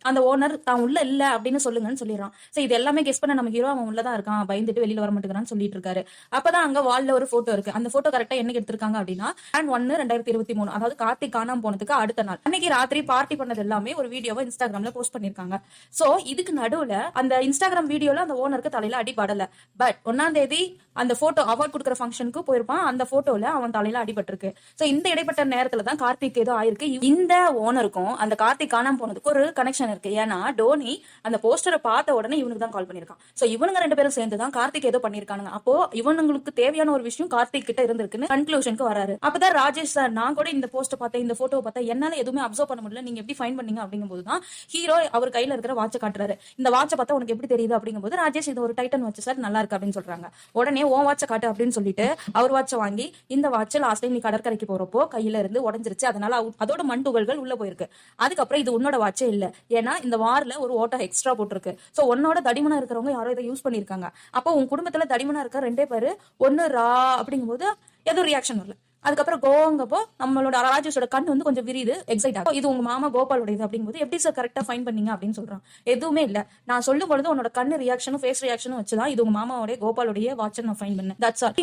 அந்த ஓனர் தான் உள்ள இல்ல அப்படின்னு சொல்லுங்கன்னு சொல்லிடுறான். சோ இது எல்லாமே கெஸ் பண்ண நம்ம ஹீரோ அவன் உள்ளதான் இருக்கான், பயந்துட்டு வெளியில வர மாட்டேங்கிறான்னு சொல்லிட்டு இருக்காரு. அப்பதான் அங்க வால்ல ஒரு போட்டோ இருக்கு. அந்த போட்டோ கரெக்டா என்னைக்கு எடுத்திருக்காங்க அப்படின்னா 1/1/2023, அதாவது கார்த்திக் காணாம போனதுக்கு அடுத்த நாள் அன்னைக்கு ராத்திரி பார்ட்டி பண்ணது எல்லாமே ஒரு வீடியோவை இன்ஸ்டாகிராம்ல போஸ்ட் பண்ணிருக்காங்க. சோ இதுக்கு நடுவுல அந்த இன்ஸ்டாகிராம் வீடியோல அந்த ஓனருக்கு தலையில அடிபடல. பட் 1ஆம் தேதி அந்த போட்டோ அவார்ட் கொடுக்குற ஃபங்க்ஷனுக்கு போயிருப்பான். அந்த போட்டோல அவன் தலையில அடிபட்டிருக்கு. சோ இந்த இடைப்பட்ட நேரத்துல தான் கார்த்திக் ஏதோ ஆயிருக்கு. இந்த ஓனருக்கும் அந்த கார்த்திக் காணாம போனதுக்கு ஒரு கனெக்ஷன் இருக்கு. ஏன்னா டோனி அந்த போஸ்டரை பார்த்த உடனே இவனுக்கு தான் கால் பண்ணிருக்கான். சோ இவனுங்க 2 பேரும் சேர்ந்து தான் கார்த்திக் ஏதோ பண்ணிருக்கானுங்க. அப்போ இவனுங்களுக்கு தேவையான ஒரு விஷயம் கார்த்திக் கிட்ட இருந்திருக்குன்னு கன்க்ளூஷனுக்கு வராரு. அப்பதான் ராஜேஷ் சார், நான் கூட இந்த போஸ்ட் பார்த்தேன், இந்த போட்டோ பார்த்தேன், என்னால எதுவுமே அப்சர்வ் பண்ண முடியல, நீங்க எப்படி ஃபைண்ட் பண்ணீங்க அப்படிங்கும் போதுதான் ஹீரோ அவர் கையில இருக்கிற வாட்சை காட்டுறாரு. இந்த வாட்சை பார்த்தா உனக்கு எப்படி தெரியுது அப்படிங்கும் போது ராஜேஷ் இது ஒரு டைட்டன் வாட்ச் சார், நல்லா இருக்கு அப்படின்னு சொல்றாங்க. உடனே உன் வாட்சை காட்டு அப்படின்னு சொல்லிட்டு அவர் வாட்சை வாங்கி, இந்த வாட்ச் லாஸ்ட் டைம் நீ கடற்கரைக்கு போறப்போ கையில இருந்து உடஞ்சிருச்சு, அதனால அதோட மண் துகள்கள் உள்ள போயிருக்கு. அதுக்கப்புறம் இது உன்னோட வாட்சே இல்ல, ஏன்னா இந்த வார்ல ஒரு ஓட்டை எக்ஸ்ட்ரா போட்டிருக்கு. சோ உன்னோட தடிமனா இருக்கிறவங்க யாரோ இதை யூஸ் பண்ணிருக்காங்க. அப்போ உன் குடும்பத்துல தடிமனா இருக்க 2 பேரு ஒன்னு ரா அப்படிங்கும் போது எதுவும் ரியாக்ஷன் வரல. அதுக்கப்புறம் கோவங்கப்போ நம்மளோட ராஜேஷோட கண் வந்து கொஞ்சம் விரியுது, எக்ஸைட் ஆகும். இது உங்க மாமா கோபாலுடையது அப்படிங்கும்போது எப்படி சார் கரெக்டா ஃபைன் பண்ணீங்க அப்படின்னு சொல்றான். எதுவுமே இல்ல, நான் சொல்லும் பொழுது உன்னோட கண்ணு ரியாக்ஷனும் ஃபேஸ் ரியாக்ஷனும் வச்சுதான் இது உங்க மாமாவுடைய கோபாலுடைய வாட்ச் நான் ஃபைன் பண்ணேன். That's all.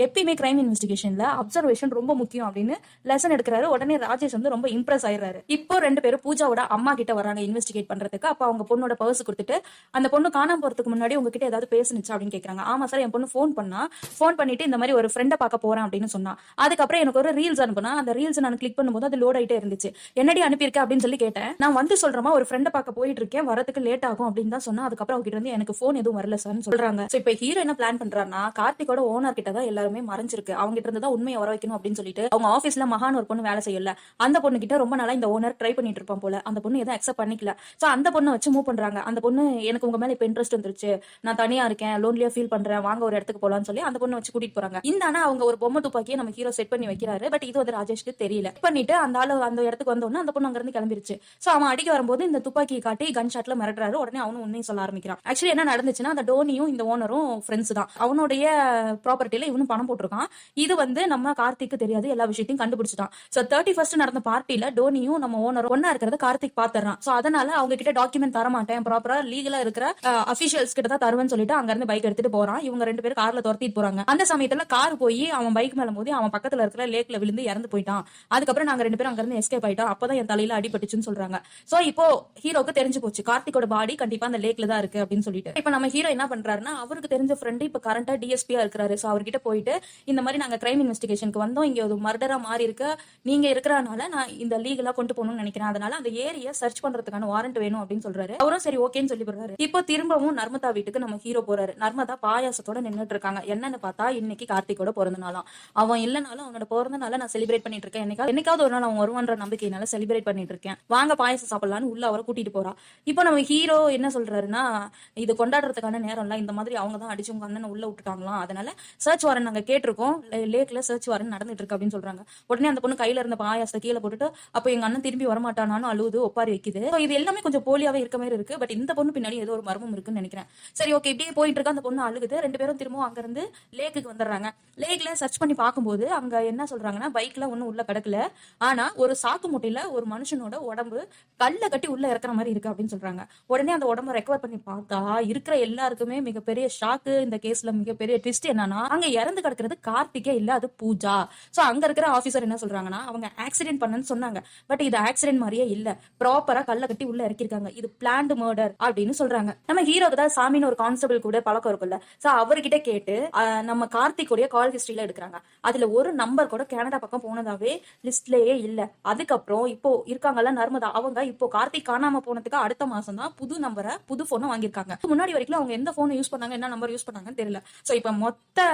எப்பயுமே கிரைம் இன்வெஸ்டிகேஷன்ல அப்சர்வேஷன் ரொம்ப முக்கியம் அப்படின்னு லெசன் எடுக்கிறாரு. உடனே ராஜேஷ் வந்து ரொம்ப இம்ப்ரெஸ் ஆயிடுறாரு. இப்போ 2 பேரும் பூஜாவோட அம்மா கிட்ட வராங்க இன்வெஸ்டிகேட் பண்றதுக்கு. அப்ப அவங்க பொண்ணோட பர்ஸ் கொடுத்துட்டு, அந்த பொண்ணு காணாம போறதுக்கு முன்னாடி உங்ககிட்ட ஏதாவது பேசுனுச்சு அப்படின்னு கேக்குறாங்க. ஆமா சார், என் பொண்ணு ஃபோன் பண்ணிட்டு இந்த மாதிரி ஒரு ஃப்ரெண்டை பார்க்க போறேன் அப்படின்னு சொன்னா. அதுக்கப்புறம் எனக்கு ஒரு ரீல்ஸ் அனுப்புனா, அந்த ரீல்ஸ் நான் கிளிக் பண்ணும்போது அது லோட் ஆயிட்டே இருந்துச்சு. என்னடி அனுப்பியிருக்க அப்படின்னு சொல்லி கேட்டேன். நான் வந்து சொல்றமா ஒரு ஃப்ரெண்டை பார்க்க போயிட்டு இருக்கேன், வரதுக்கு லேட் ஆகும் அப்படின்னு தான் சொன்னா. அதுக்கப்புறம் அவகிட்ட இருந்து எனக்கு ஃபோன் எதுவும் வரல சார்னு சொல்றாங்க. சோ இப்போ ஹீரோ என்ன பிளான் பண்றாருன்னா, கார்த்திகோட ஓனர் கிட்ட தான் எல்லாருமே மறைஞ்சிருக்கு, அவங்க கிட்ட இருந்து தான் உண்மையை வர வைக்கணும் அப்படின்னு சொல்லிட்டு அவங்க ஆபீஸ்ல மகான் ஒரு பொண்ணு வேலை செய்யல, அந்த பொண்ணு கிட்ட ரொம்ப நாளா இந்த ஓனர் ட்ரை பண்ணிட்டு இருப்பான் போல. அந்த பொண்ணு எதுவும் அக்செப்ட் பண்ணிக்கல. சோ அந்த பொண்ணை வச்சு மூவ் பண்றாங்க. அந்த பொண்ணு எனக்கு உங்க மேல இப்ப இன்ட்ரெஸ்ட் வந்துருச்சு, நான் தனியா இருக்கேன், லோன்லியா ஃபீல் பண்றேன், வாங்க ஒரு இடத்துக்கு போலாம்னு சொல்லி அந்த பொண்ணை வச்சு கூட்டிட்டு போறாங்க. இந்த ஆனா அவங்க ஒரு பொம்மை துப்பாக்கியை நம்ம ஹீரோ செட் பண்ணி வைக்கிறாரு. பட் இது வந்து ராஜேஷ்க்கு தெரியல. பண்ணிட்டு அந்த ஆளு அந்த இடத்துக்கு வந்தோடனே அந்த பொண்ணு அங்க இருந்து கிளம்பிருச்சு. சோ அவன் அடிக்க வரும்போது இந்த துப்பாக்கியை காட்டி கன் ஷாட்ல மிரட்டுறாரு. உடனே அவனும் உண்மையை சொல்ல ஆரம்பிக்கிறான். ஆக்சுவலி என்ன நடந்துச்சுன்னா, அந்த டோனியும் இந்த ஓனரும் ஃப்ரெண்ட்ஸ் தான். அவனுடைய ப்ராப்பர்ட்டில இவனும் பணம் போட்டிருக்கான். இது வந்து நம்ம கார்த்திக்கு தெரியாது, எல்லா விஷயத்தையும் கண்டுபிடிச்சிட்டான். சோ 31st நடந்த பார்ட்டில டோனியும் நம்ம ஓனரும் ஒன்னா இருக்கிறத கார்த்திக் பாத்துறான். சோ அதனால அவங்க கிட்ட டாக்குமெண்ட் தர மாட்டேன், ப்ராப்பரா லீகலா இருக்கிற அபிஷியல்ஸ் கிட்ட தான் தருவேன்னு சொல்லிட்டு அங்க இருந்து பைக் எடுத்துட்டு போறான். இவங்க 2 பேரும் கார்ல துரத்திட்டு போறாங்க. அந்த சமயத்துல கார் போய் அவன் பைக் மேல மோதி அவன் பக்கத்துல இருக்கிற லேக்ல விழுந்து இறந்து போயிட்டான். அதுக்கப்புறம் நாங்க 2 பேரும் அங்க இருந்து எஸ்கேப் ஆயிட்டோம். அப்பதான் என் தலையில அடிபட்டுச்சுன்னு சொல்றாங்க. சோ இப்போ ஹீரோக்கு தெரிஞ்சு போச்சு கார்த்திகோட பாடி கண்டிப்பா அந்த லேக்ல தான் இருக்கு அப்படின்னு சொல்லிட்டு. இப்ப நம்ம ஹீரோ என்ன பண்றாருன்னா, அவருக்கு தெரிஞ்ச ஃப்ரெண்ட் இப்ப கரண்டா டிஎஸ்பியா இருக்கிறாரு. சோ அவர்கிட்ட போயிட்டு இந்த மாதிரி நாங்க கிரைம் இன்வெஸ்டிகேஷனுக்கு வந்தோம், இங்க ஒரு மர்டரா மாறி இருக்கு, நீங்க இருக்கிறனால நான் இந்த லீகலா கொண்டு போகணும்னு நினைக்கிறேன், அதனால அந்த ஏரியா சர்ச் பண்றதுக்கான வாரண்ட் வேணும் அப்படின்னு சொல்றாரு. அவரும் சரி ஓகேன்னு சொல்லி போறாரு. இப்போ திரும்பவும் நர்மதா வீட்டுக்கு நம்ம ஹீரோ போறாரு. நர்மதா பாயாசத்தோட நின்னுட்டு இருக்காங்க. என்னன்னு பார்த்தா இன்னைக்கு கார்த்திகோட பிறந்த நாளாம். அவன் இல்லனாலும் அவனோட பிறந்த நாளை நான் செலிப்ரேட் பண்ணிட்டு இருக்கேன், என்னைக்காவது ஒரு நாள் அவன் வருவான்ற நம்பிக்கையினால செலிப்ரேட் பண்ணிட்டு இருக்கேன், வாங்க பாயாசம் சாப்பிடலான்னு உள்ள அவரை கூட்டிட்டு போறா. இப்போ நம்ம ஹீரோ என்ன சொல்றாருன்னா, இது கொண்டாடுறதுக்கான நேரம் இல்ல, இந்த மாதிரி அவங்க தான் அடிச்சு உங்க அண்ணனை உள்ள விட்டுட்டாங்களாம், அதனால சர்ச் வாரண்ட் நாங்க கேட்டிருக்கோம், லேக்ல சர்ச் வாரண்ட் நடந்துட்டு இருக்கு அப்படின்னு சொல்றாங்க. உடனே அந்த பொண்ணு கையில இருந்த பாயாசத்தை கீழே போட்டுட்டு அப்ப எங்க அண்ணன் திரும்பி வரமாட்டானான்னு அழுது ஒப்பாரி வைக்குது. இது எல்லாமே கொஞ்சம் போலியாவே இருக்க மாதிரி இருக்கு. பட் இந்த பொண்ணு பின்னாடி ஏதோ ஒரு மர்மம் இருக்குன்னு நினைக்கிறேன். சரி ஓகே, இப்படியே போயிட்டு இருக்க அந்த பொண்ணு அழுகுது. 2 பேரும் திரும்பவும் அங்க இருந்து லேக்குக்கு வந்துடுறாங்க. லேக்ல சர்ச் பண்ணி பார்க்கும்போது அங்க என்ன சொல்றாங்கன்னா, பைக்ல ஒன்னும் உள்ள கிடக்கல, ஆனா ஒரு சாக்கு மூட்டையில ஒரு மனுஷனோட உடம்பு கல்ல கட்டி உள்ள இறக்குற மாதிரி இருக்கு அப்படின்னு சொல்றாங்க. உடனே அந்த உடம்ப ரெக்கவர் பண்ணி பார்த்தா இருக்கிற எல்லாருக்குமே மிகப்பெரிய ஷாக்கு. இந்த கேஸ்ல மிகப்பெரிய ட்விஸ்ட் என்னன்னா, அங்க இறந்து கிடக்கிறது கார்த்திகே இல்ல, அது பூஜா. சோ அங்க இருக்கிற ஆபீசர் என்ன சொல்றாங்கன்னா, அவங்க ஆக்சிடென்ட் பண்ணன்னு சொன்னாங்க, பட் இது ஆக்சிடென்ட் மாதிரியே இல்ல, ப்ராப்பரா கல்ல கட்டி உள்ள இறக்கிருக்காங்க, இது பிளான்டு மர்டர் அப்படின்னு சொல்றாங்க. நம்ம ஹீரோக்கு தான் சாமின்னு ஒரு கான்ஸ்டபிள் கூட பழக்கம் இருக்குல்ல. சோ அவர்கிட்ட கேட்டு நம்ம கார்த்திகோடைய கால் ஹிஸ்டரியில எடுக்கிறாங்க. அதுல ஒரு நம்பர் கூட கனடா பக்கம் போனதாவே லிஸ்ட்லயே இல்ல. அதுக்கப்புறம் இப்போ இருக்காங்கல்ல நர்மதா, அவங்க இப்போ கார்த்திக் காணாம போனதுக்கு அடுத்த மாசம் தான் புது நம்பரை புது போனை வாங்கியிருக்காங்க. முன்னாடி வரைக்கும் அவங்க எந்த போனை யூஸ் பண்ணாங்க, என்ன நம்பர் யூஸ் பண்ணாங்கன்னு தெரியல. சோ இப்ப மொத்த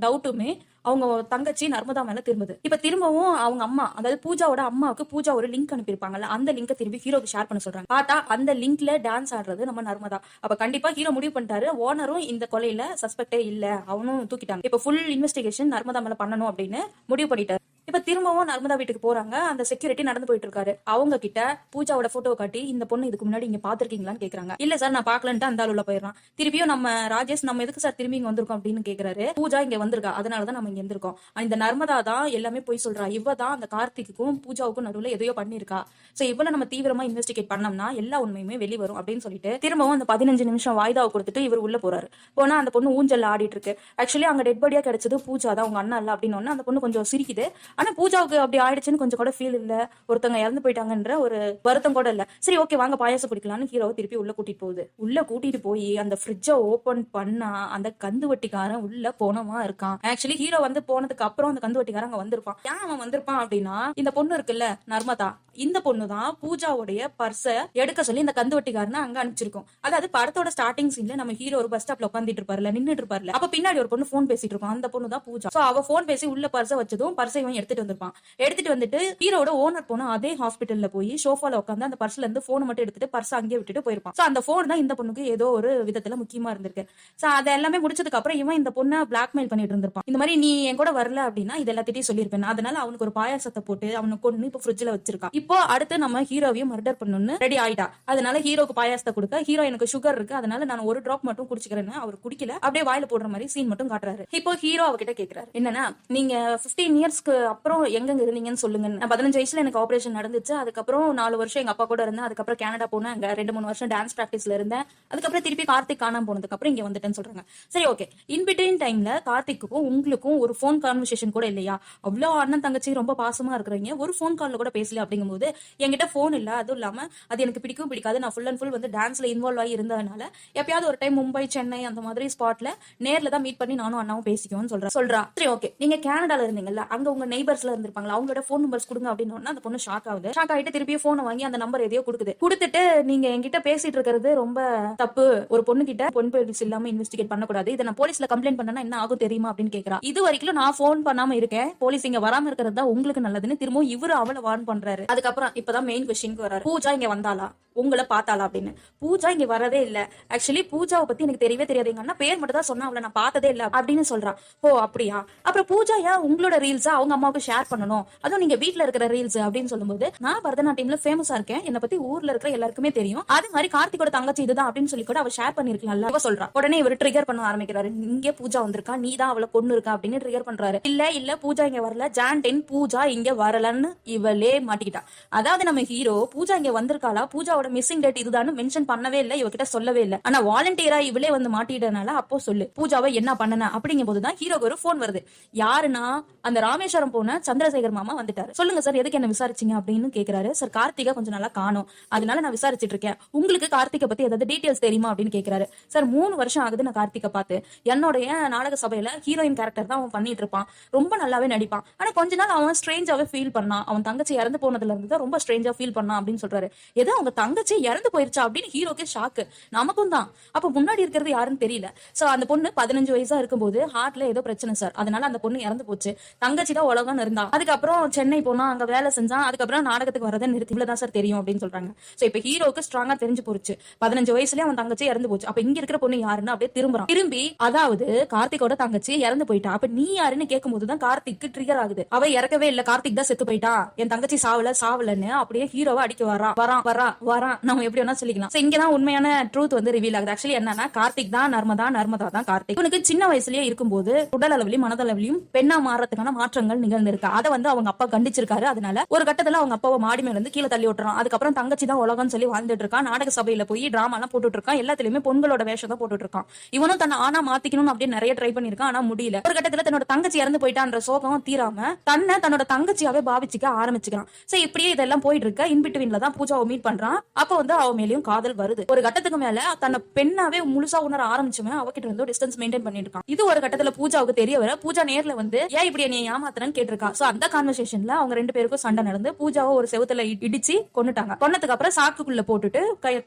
டவுட்டுமே அவங்க தங்கச்சி நர்மதா மேல திரும்புது. இப்ப திரும்பவும் அவங்க அம்மா, அதாவது பூஜாவோட அம்மாவுக்கு பூஜா ஒரு லிங்க் அனுப்பியிருப்பாங்கல்ல, அந்த லிங்கை திரும்பி ஹீரோக்கு ஷேர் பண்ண சொல்றாங்க. பார்த்தா அந்த லிங்க்ல டான்ஸ் ஆடுறது நம்ம நர்மதா. அப்ப கண்டிப்பா ஹீரோ முடிவு பண்ணிட்டாரு, ஓனரும் இந்த கொலையில சஸ்பெக்டே இல்ல, அவனும் தூக்கிட்டாங்க. இப்ப ஃபுல் இன்வெஸ்டிகேஷன் நர்மதா மேல பண்ணணும் அப்படின்னு முடிவு பண்ணிட்டாரு. இப்ப திரும்பவும் நர்மதா வீட்டுக்கு போறாங்க. அந்த செக்யூரிட்டி நடந்து போயிட்டு இருக்காரு. அவங்க கிட்ட பூஜாவோட போட்டோ காட்டி இந்த பொண்ணு இதுக்கு முன்னாடி இங்க பாத்திருக்கீங்களான்னு கேக்குறாங்க. இல்ல சார் நான் பாக்கலன்ட்டு அந்த ஆள் உள்ள போயிடறான். திருப்பியும் நம்ம ராஜேஷ், நம்ம எதுக்கு சார் திரும்பி இங்க வந்திருக்கோம் அப்படின்னு கேக்குறாரு. பூஜா இங்க வந்திருக்கா, அதனாலதான் நம்ம இங்க இருந்திருக்கோம், இந்த நர்மதா தான் எல்லாமே போய் சொல்றா, இவ தான் அந்த கார்த்திக்கும் பூஜாவுக்கும் நடுவுல எதையோ பண்ணிருக்கா, சோ இவ்வளவு நம்ம தீவிரமா இன்வெஸ்டிகேட் பண்ணோம்னா எல்லா உண்மையுமே வெளியே வரும் அப்படின்னு சொல்லிட்டு திரும்பவும் அந்த 15 நிமிஷம் வாய்தாவை கொடுத்துட்டு இவர் உள்ள போறாரு. போனா அந்த பொண்ணு ஊஞ்சல்ல ஆடிட்டு இருக்கு. ஆக்சுவலி அங்க டெட் பாடியா கிடைச்சது பூஜா தான், உங்க அண்ணா இல்ல அப்படின்னு அந்த பொண்ணு கொஞ்சம் சிரிக்குது. ஆனா பூஜாவுக்கு அப்படி ஆயிடுச்சுன்னு கொஞ்சம் கூட ஃபீல் இல்ல, ஒருத்தவங்க இறந்து போயிட்டாங்கன்ற ஒரு வருத்தம் கூட இல்ல. சரி ஓகே வாங்க பாயாசம் குடிக்கலாம்னு ஹீரோவை திருப்பி உள்ள கூட்டிட்டு போகுது. உள்ள கூட்டிட்டு போய் அந்த ஃப்ரிட்ஜை ஓபன் பண்ணா அந்த கந்து வட்டிக்காரன் உள்ள போனவா இருக்கான். ஆக்சுவலி ஹீரோ வந்து போனதுக்கு அப்புறம் அந்த கந்து வட்டிக்காரன் அங்க வந்திருப்பான். ஏன் அவன் வந்திருப்பான் அப்படின்னா, இந்த பொண்ணு இருக்குல்ல நர்மதா, இந்த பொண்ணு தான் பூஜாவுடைய பர்ஸ எடுக்க சொல்லி இந்த கந்து வட்டிக்காரனை அங்க அனுப்பிச்சிருக்கோம். அதாவது படத்தோட ஸ்டார்டிங் சீன்ல நம்ம ஹீரோ ஒரு பஸ் ஸ்டாப்ல உட்காந்துட்டு இருப்பாருல, நின்னுட்டு இருப்பாருல, அப்ப பின்னாடி ஒரு பொண்ணு போன் பேசிட்டு இருக்கும், அந்த பொண்ணு தான் பூஜா. சோ அவ போன் பேசி உள்ள பர்ஸ வச்சதும் பர்ஸை இவன் எடுத்துட்டு வந்திருப்பான். எடுத்துட்டு வந்துட்டு ஹீரோட ஓனர் போனா அதே ஹாஸ்பிட்டல்ல போய் சோஃபால உட்காந்து அந்த பர்ஸ்ல இருந்து போன் மட்டும் எடுத்துட்டு பர்ஸ் அங்கேயே விட்டுட்டு போயிருப்பான். சோ அந்த போன் தான் இந்த பொண்ணுக்கு ஏதோ ஒரு விதத்துல முக்கியமா இருந்திருக்கு. சோ அது எல்லாமே முடிச்சதுக்கு அப்புறம் இவன் இந்த பொண்ணை பிளாக்மெயில் பண்ணிட்டு இருந்திருப்பான். இந்த மாதிரி நீ என் கூட வரல அப்படின்னா இது எல்லாத்திட்டையும் சொல்லியிருப்பேன், அதனால அவனுக்கு ஒரு பாயாசத்தை போட்டு அவனை கொண்டு இப்ப ஃப்ரிட்ஜ்ல வச்சிருக்கான். இப்போ அடுத்து நம்ம ஹீரோவையும் மர்டர் பண்ணணும்னு ரெடி ஆயிட்டா. அதனால ஹீரோக்கு பாயாசத்தை கொடுக்க, ஹீரோ எனக்கு சுகர் இருக்கு அதனால நான் ஒரு டிராப் மட்டும் குடிச்சுக்கிறேன்னு அவர் குடிக்கல, அப்படியே வாயில போடுற மாதிரி சீன் மட்டும் காட்டுறாரு. இப்போ ஹீரோ அவகிட்ட கேக்குறாரு, என்னன்னா நீங்க 15 இயர்ஸ்க்கு அப்புறம் எங்க இருந்தீங்கன்னு சொல்லுங்க. நான் 15 வயசுல எனக்கு ஆபரேஷன் நடந்துச்சு, அதுக்கப்புறம் 4 வருஷம் எங்க அப்பா கூட இருந்தேன், அதுக்கப்புறம் கனடா போனேன், அங்க 2-3 வருஷம் டான்ஸ் பிராக்டிஸ்ல இருந்தேன், அதுக்கப்புறம் திருப்பி கார்த்திக் காணாம போனதுக்கு அப்புறம் இங்க வந்துட்டேன்னு சொல்றாங்க. சரி ஓகே, இன் பிட்வீன் டைம்ல கார்த்திக்கும் உங்களுக்கும் ஒரு போன் கான்வர்சேஷன் கூட இல்லையா? அவ்வளவு அண்ணன் தங்கச்சி ரொம்ப பாசமா இருக்கிறீங்க, ஒரு போன் கால்ல கூட பேசல. அப்படிங்கும்போது என்கிட்ட போன் இல்ல, அதுவும் இல்லாம அது எனக்கு பிடிக்கும் பிடிக்காது, நான் ஃபுல் அண்ட் ஃபுல் வந்து டான்ஸ்ல இன்வால்வ் ஆகி இருந்ததுனால எப்பயாவது ஒரு டைம் மும்பை சென்னை அந்த மாதிரி ஸ்பாட்ல நேர்ல தான் மீட் பண்ணி நானும் அண்ணாவும் பேசிக்குவோம்னு சொல்றா. சரி ஓகே, நீங்க கனடால இருந்தீங்கல்ல, அங்க உங்க நெய்பர்ஸ்ல இருந்திருப்பாங்களா, அவங்களோட போன் நம்பர்ஸ் கொடுங்க அப்படின்னு அந்த பொண்ணு ஷாக் ஆகுது. ஷாக் ஆயிட்டு திருப்பி போனை வாங்கி அந்த நம்பர் எதையோ கொடுத்துட்டு நீங்க என்கிட்ட பேசிட்டு இருக்கிறது ரொம்ப தப்பு, ஒரு பொண்ணு கிட்ட பொன் போலீஸ் இல்லாம இன்வெஸ்டிகேட் பண்ணக்கூடாது, இதை நான் போலீஸ்ல கம்ப்ளைண்ட் பண்ணா என்ன ஆகும் தெரியுமா அப்படின்னு கேக்குறா. இது வரைக்கும் நான் போன் பண்ணாம இருக்கேன், போலீஸ் இங்க வராம இருக்கிறது தான் உங்களுக்கு நல்லதுன்னு திரும்பவும் இவரு அவளை வார்ன் பண்றாரு. அதுக்கப்புறம் இப்பதான் மெயின் கொஸ்டினுக்கு வராரு, பூஜா இங்க வந்தாளா, உங்களை பார்த்தாளா அப்படின்னு. பூஜா இங்க வரதே இல்ல, ஆக்சுவலி பூஜாவை பத்தி எனக்கு தெரியவே தெரியாது, எங்க அண்ணா பேர் மட்டும் தான் சொன்னா, அவளை நான் பார்த்ததே இல்ல அப்படின்னு சொல்றான். ஓ அப்படியா, அப்புறம் பூஜா ஏன் உங்களோட ரீல்ஸா அவங்க அம்மாவுக்கு ஷேர் பண்ணணும், அதுவும் நீங்க வீட்டுல இருக்கிற ரீல்ஸ் அப்படின்னு சொல்லும்போது, நான் பரதநாட்டியம்ல ஃபேமஸா இருக்கேன், என்னை பத்தி ஊர்ல இருக்கிற எல்லாருக்குமே தெரியும், அது மாதிரி கார்த்திகோட தங்கச்சி இதுதான் அப்படின்னு சொல்லி கூட அவ ஷேர் பண்ணிருக்கலாம் சொல்றா. உடனே இவர் ட்ரிகர் பண்ண ஆரம்பிக்கிறாரு, இங்கே பூஜா வந்திருக்கா, நீ தான் அவளை கொண்டு இருக்கா அப்படின்னு ட்ரிகர் பண்றாரு. இல்ல பூஜா இங்க வரல, ஜான் 10 பூஜா இங்க வரலன்னு இவளே மாட்டிக்கிட்டா. அதாவது நம்ம ஹீரோ பூஜா இங்க வந்திருக்காளா, பூஜாவோட மிஸ்ஸிங் டேட் இதுதான் மென்ஷன் பண்ணவே இல்ல, இவகிட்ட சொல்லவே இல்ல. ஆனா வாலண்டியரா இவளே வந்து மாட்டிட்டனால அப்போ சொல்லு பூஜாவை என்ன பண்ணன அப்படிங்கும் போதுதான் ஹீரோக்கு ஒரு போன் வருது. யாருன்னா அந்த ராமேஸ்வரம் போன சந்திரசேகர் மாமா வந்துட்டாரு. சொல்லுங்க சார், எதுக்கு என்ன விசாரிச்சீங்க அப்படின்னு கேக்குறாரு. சார் கார்த்திகா கொஞ்சம் நல்லா காணும், அதனால நான் விசாரிச்சுட்டு இருக்கேன், உங்களுக்கு கார்த்திகை பத்தி ஏதாவது டீடைல்ஸ் தெரியுமா அப்படின்னு கேக்குறாரு. சார் 3 வருஷம் ஆகுது நான் கார்த்திகை பார்த்து, என்னுடைய நாடக சபையில ஹீரோயின் கேரக்டர் தான் அவன் பண்ணிட்டு இருப்பான், ரொம்ப நல்லாவே நடிப்பான், ஆனா கொஞ்ச நாள் அவன் ஸ்ட்ரேஞ்சாவே ஃபீல் பண்ணான், அவன் தங்கச்சி இறந்து போனதுல இருந்து தான் ரொம்ப ஸ்ட்ரேஞ்சா ஃபீல் பண்ணான் அப்படின்னு சொல்றாரு. ஏதோ அவங்க தங்கச்சி இறந்து போயிருச்சா அப்படின்னு ஹீரோக்கே ஷாக்கு, நமக்கும் தான். அப்ப முன்னாடி இருக்கிறது யாருன்னு தெரியல. சோ அந்த பொண்ணு 15 வயசா இருக்கும்போது ஹார்ட்ல ஏதோ பிரச்சனை சார், அதனால அந்த பொண்ணு இறந்து போச்சு, தங்கச்சி தான் உலகம் இருந்தா, அதுக்கப்புறம் சென்னை போனா அங்க வேலை செஞ்சான், அதுக்கப்புறம் நாடகத்துக்கு வரதை நிறுத்தி, இவ்வளவுதான் சார் தெரியும் அப்படின்னு சொல்றாங்க. சோ இப்ப ஹீரோக்கு ஸ்ட்ராங்கா தெரிஞ்சு போச்சு, 15 வயசுலயே அவன் தங்கச்சி இறந்து போச்சு, அப்ப இங்க இருக்கிற பொண்ணு யாருன்னு அப்படியே திரும்பி அதாவது கார்த்திகோட தங்கச்சி இறந்து போயிட்டா, அப்ப நீ யாருன்னு கேட்கும் போதுதான் கார்த்திக்கு ட்ரிகர் ஆகுது. அவ இறக்கவே இல்ல, கார்த்திக் தான் செத்து போயிட்டா, என் தங்கச்சி சாவலன்னு அப்படியே ஹீரோவை அடிக்க வரான் நம்ம எப்படி வேணா சொல்லிக்கலாம். இங்கதான் உண்மையான ட்ரூத் வந்து ரிவீல் ஆகுது. ஆக்சுவலி என்னன்னா கார்த்திக் தான் நர்மதா தான் கார்த்திக். இவனுக்கு சின்ன வயசுலயே இருக்கும்போது உடல் அளவிலும் மனதளவிலும் பெண்ணா மாறதுக்கான மாற்றங்கள் நிகழ்ந்திருக்கு. அதை வந்து அவங்க அப்பா கண்டிச்சிருக்காரு. அதனால ஒரு கட்டத்துல அவங்க அப்பாவை மாடி மேல இருந்து கீழே தள்ளி விட்டுறான். அதுக்கப்புறம் தங்கச்சி தான் உலகம்னு சொல்லி வாழ்ந்துட்டு இருக்கான். நாடக சபையில போய் டிராமா எல்லாம் போட்டுட்டு இருக்கான். எல்லாத்துலயுமே பொண்களோட வேஷம் தான் போட்டுட்டு இருக்கான். இவனும் தன்னை ஆனா மாத்திக்கணும் அப்படின்னு நிறைய ட்ரை பண்ணிருக்கான், ஆனா முடியல. ஒரு கட்டத்துல தன்னோட தங்கச்சி இறந்து போயிட்டான்ற சோகம் தீராம தன்னோட தங்கச்சியாவே பாவிச்சுக்க ஆரம்பிச்சுக்கிறான். சோ இப்படியே இதெல்லாம் போயிட்டு இருக்க இன்பிட்வீன்ல தான் பூஜாவை மீட் பண்றான். அப்ப வந்து அவ மேலயும் காதல் வருது. ஒரு கட்டத்துக்கு மேல தன்னை பெண்ணாவே முழுசா உணர ஆரம்பிச்சவன் அவகிட்ட இருந்து டிஸ்டன்ஸ் மெயின்டைன் பண்ணிட்டு இருக்கான். இது ஒரு கட்டத்துல பூஜாவுக்கு தெரிய வர பூஜா நேர்ல வந்து ஏன் இப்படி நீ ஏமாத்துறன்னு கேட்டிருக்கா. சோ அந்த கான்வர்சேஷன்ல அவங்க 2 பேருக்கும் சண்டை நடந்து பூஜாவை ஒரு செவுத்துல இடிச்சு கொன்னுட்டாங்க. கொன்னதுக்கு அப்புறம் சாக்குக்குள்ள போட்டுட்டு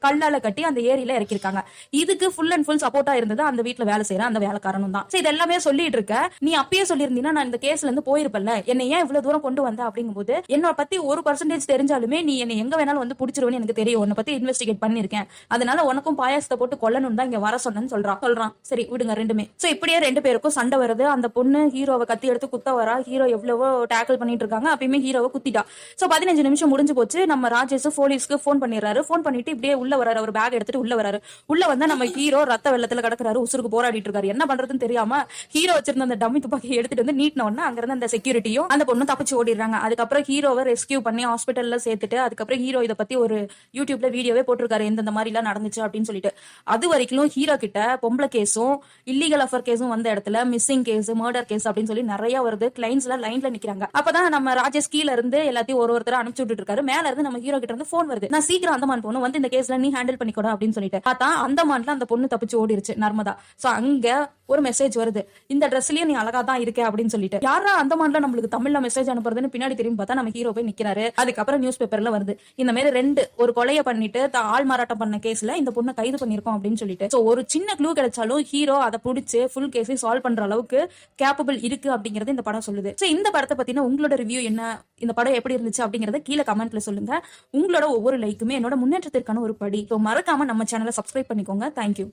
கல்லால கட்டி அந்த ஏரியில இறக்கிருக்காங்க. இதுக்கு ஃபுல் அண்ட் ஃபுல் சப்போர்ட்டா இருந்தது அந்த வீட்டுல வேலை செய்யற அந்த வேலைக்காரனும் தான். இது எல்லாமே சொல்லிட்டு இருக்க, நீ அப்பயே சொல்லியிருந்தீங்கன்னா நான் இந்த கேஸ்ல இருந்து போயிருப்பல, என்னை ஏன் இவ்வளவு தூரம் கொண்டு வந்த அப்படிங்கும்போது, என்னோட பத்தி 1% தெரிஞ்சாலுமே நீ என்னை எங்க வேணாலும் வந்து புடிச்சிருவேன்னு எனக்கு தெரியும், உன்னை பத்தி இன்வெஸ்டிகேட் பண்ணிருக்கேன், அதனால உனக்கும் பாயாசத்தை போட்டு கொல்லணும் தான் இங்க வர சொன்னு சொல்றான். சரி விடுங்க ரெண்டுமே. சோ இப்படியே 2 பேருக்கும் சண்டை வருது. அந்த பொண்ணு ஹீரோவை கத்தி எடுத்து குத்த வரா. ஹீரோ எவ்வளவோ டேக்கிள் பண்ணிட்டு இருக்காங்க, அப்பயுமே ஹீரோவை குத்திட்டா. சோ 15 நிமிஷம் முடிஞ்சு போச்சு. நம்ம ராஜேஷ் போலீஸ்க்கு போன் பண்ணிடுறாரு. போன் பண்ணிட்டு இப்படியே உள்ள வராரு. அவர் பேக் எடுத்துட்டு உள்ள வராரு. உள்ள வந்தா நம்ம ஹீரோ ரத்த வெள்ளத்துல கிடக்குறாரு, உசுருக்கு போராடிட்டு இருக்காரு. என்ன பண்றதுன்னு தெரியாம ஹீரோ வச்சிருந்த அந்த டம்மி துப்பாக்கியை எடுத்துட்டு வந்து நீட்டின உடனே அங்க இருந்து அந்த செக்யூரிட்டியும் அந்த பொண்ணும் தப்பிச்சு ஓடிடுறாங்க. அதுக்கப்புறம் ஹீரோவை ரெஸ்கியூ பண்ணி ஹாஸ்பிட்டல்ல சேர்த்துட்டு அதுக்கப்புறம் ஹீரோ இதை பத்தி ஒரு யூடியூப்ல வீடியோவே போட்டிருக்காரு, எந்த மாதிரி எல்லாம் நடந்துச்சு அப்படின்னு சொல்லிட்டு. அது வரைக்கும் ஹீரோ கிட்ட பொம்பளை கேஸும் இல்லீகல் அஃபர் கேஸும் வந்த இடத்துல மிஸ்ஸிங் கேஸ், மர்டர் கேஸ் அப்படின்னு சொல்லி நிறைய வருது. கிளைண்ட்ஸ் எல்லாம் லைன்ல நிக்கிறாங்க. அப்பதான் நம்ம ராஜேஷ் கீழ இருந்து எல்லாத்தையும் ஒருத்தர அனுப்பிச்சு விட்டுட்டு இருக்காரு. மேல இருந்து நம்ம ஹீரோ கிட்ட இருந்து போன் வருது, நான் சீக்கிரம் அந்தமான் போகணும், வந்து இந்த கேஸ்ல நீ ஹேண்டில் பண்ணிக்கூட அப்படின்னு சொல்லிட்டு. பார்த்தா அந்தமான்ல அந்த பொண்ணு தப்பிச்சு ஓடிருச்சு, நர்மதா. சோ அங்க ஒரு மெசேஜ் வருது, இந்த ட்ரெஸ்லயும் நீ அழகா தான் இருக்க அப்படின்னு சொல்லிட்டு. யாரா அந்தமான்ல நம்மளுக்கு தமிழ்ல மெசேஜ் அனுப்புறதுன்னு பின்னாடி திரும்பி பார்த்தா நம்ம ஹீரோ போய் நிக்கிறாரு. அதுக்கப்புறம் நியூஸ் பேப்பர்ல வருது, இந்த மாதிரி 2 ஒரு கொலையை பண்ணிட்டு ஆள் மாறாட்டம் பண்ண கேஸ்ல இந்த பொண்ணை கைது பண்ணிருக்கோம் அப்படின்னு சொல்லிட்டு. சோ ஒரு சின்ன க்ளூ கிடைச்சாலும் ஹீரோ அதை பிடிச்சு ஃபுல் கேஸை சால்வ் பண்ற அளவுக்கு கேப்பபிள் இருக்கு அப்படிங்கறது இந்த படம் சொல்லுது. சோ இந்த படத்தை பத்தின உங்களோட ரிவ்யூ என்ன, இந்த படம் எப்படி இருந்துச்சு அப்படிங்கறத கீழே கமெண்ட்ல சொல்லுங்க. உங்களோட ஒவ்வொரு லைக்குமே என்னோட முன்னேற்றத்திற்கான ஒரு படி. மறக்காம நம்ம சேனலை சப்ஸ்கிரைப் பண்ணிக்கோங்க. தேங்க்யூ.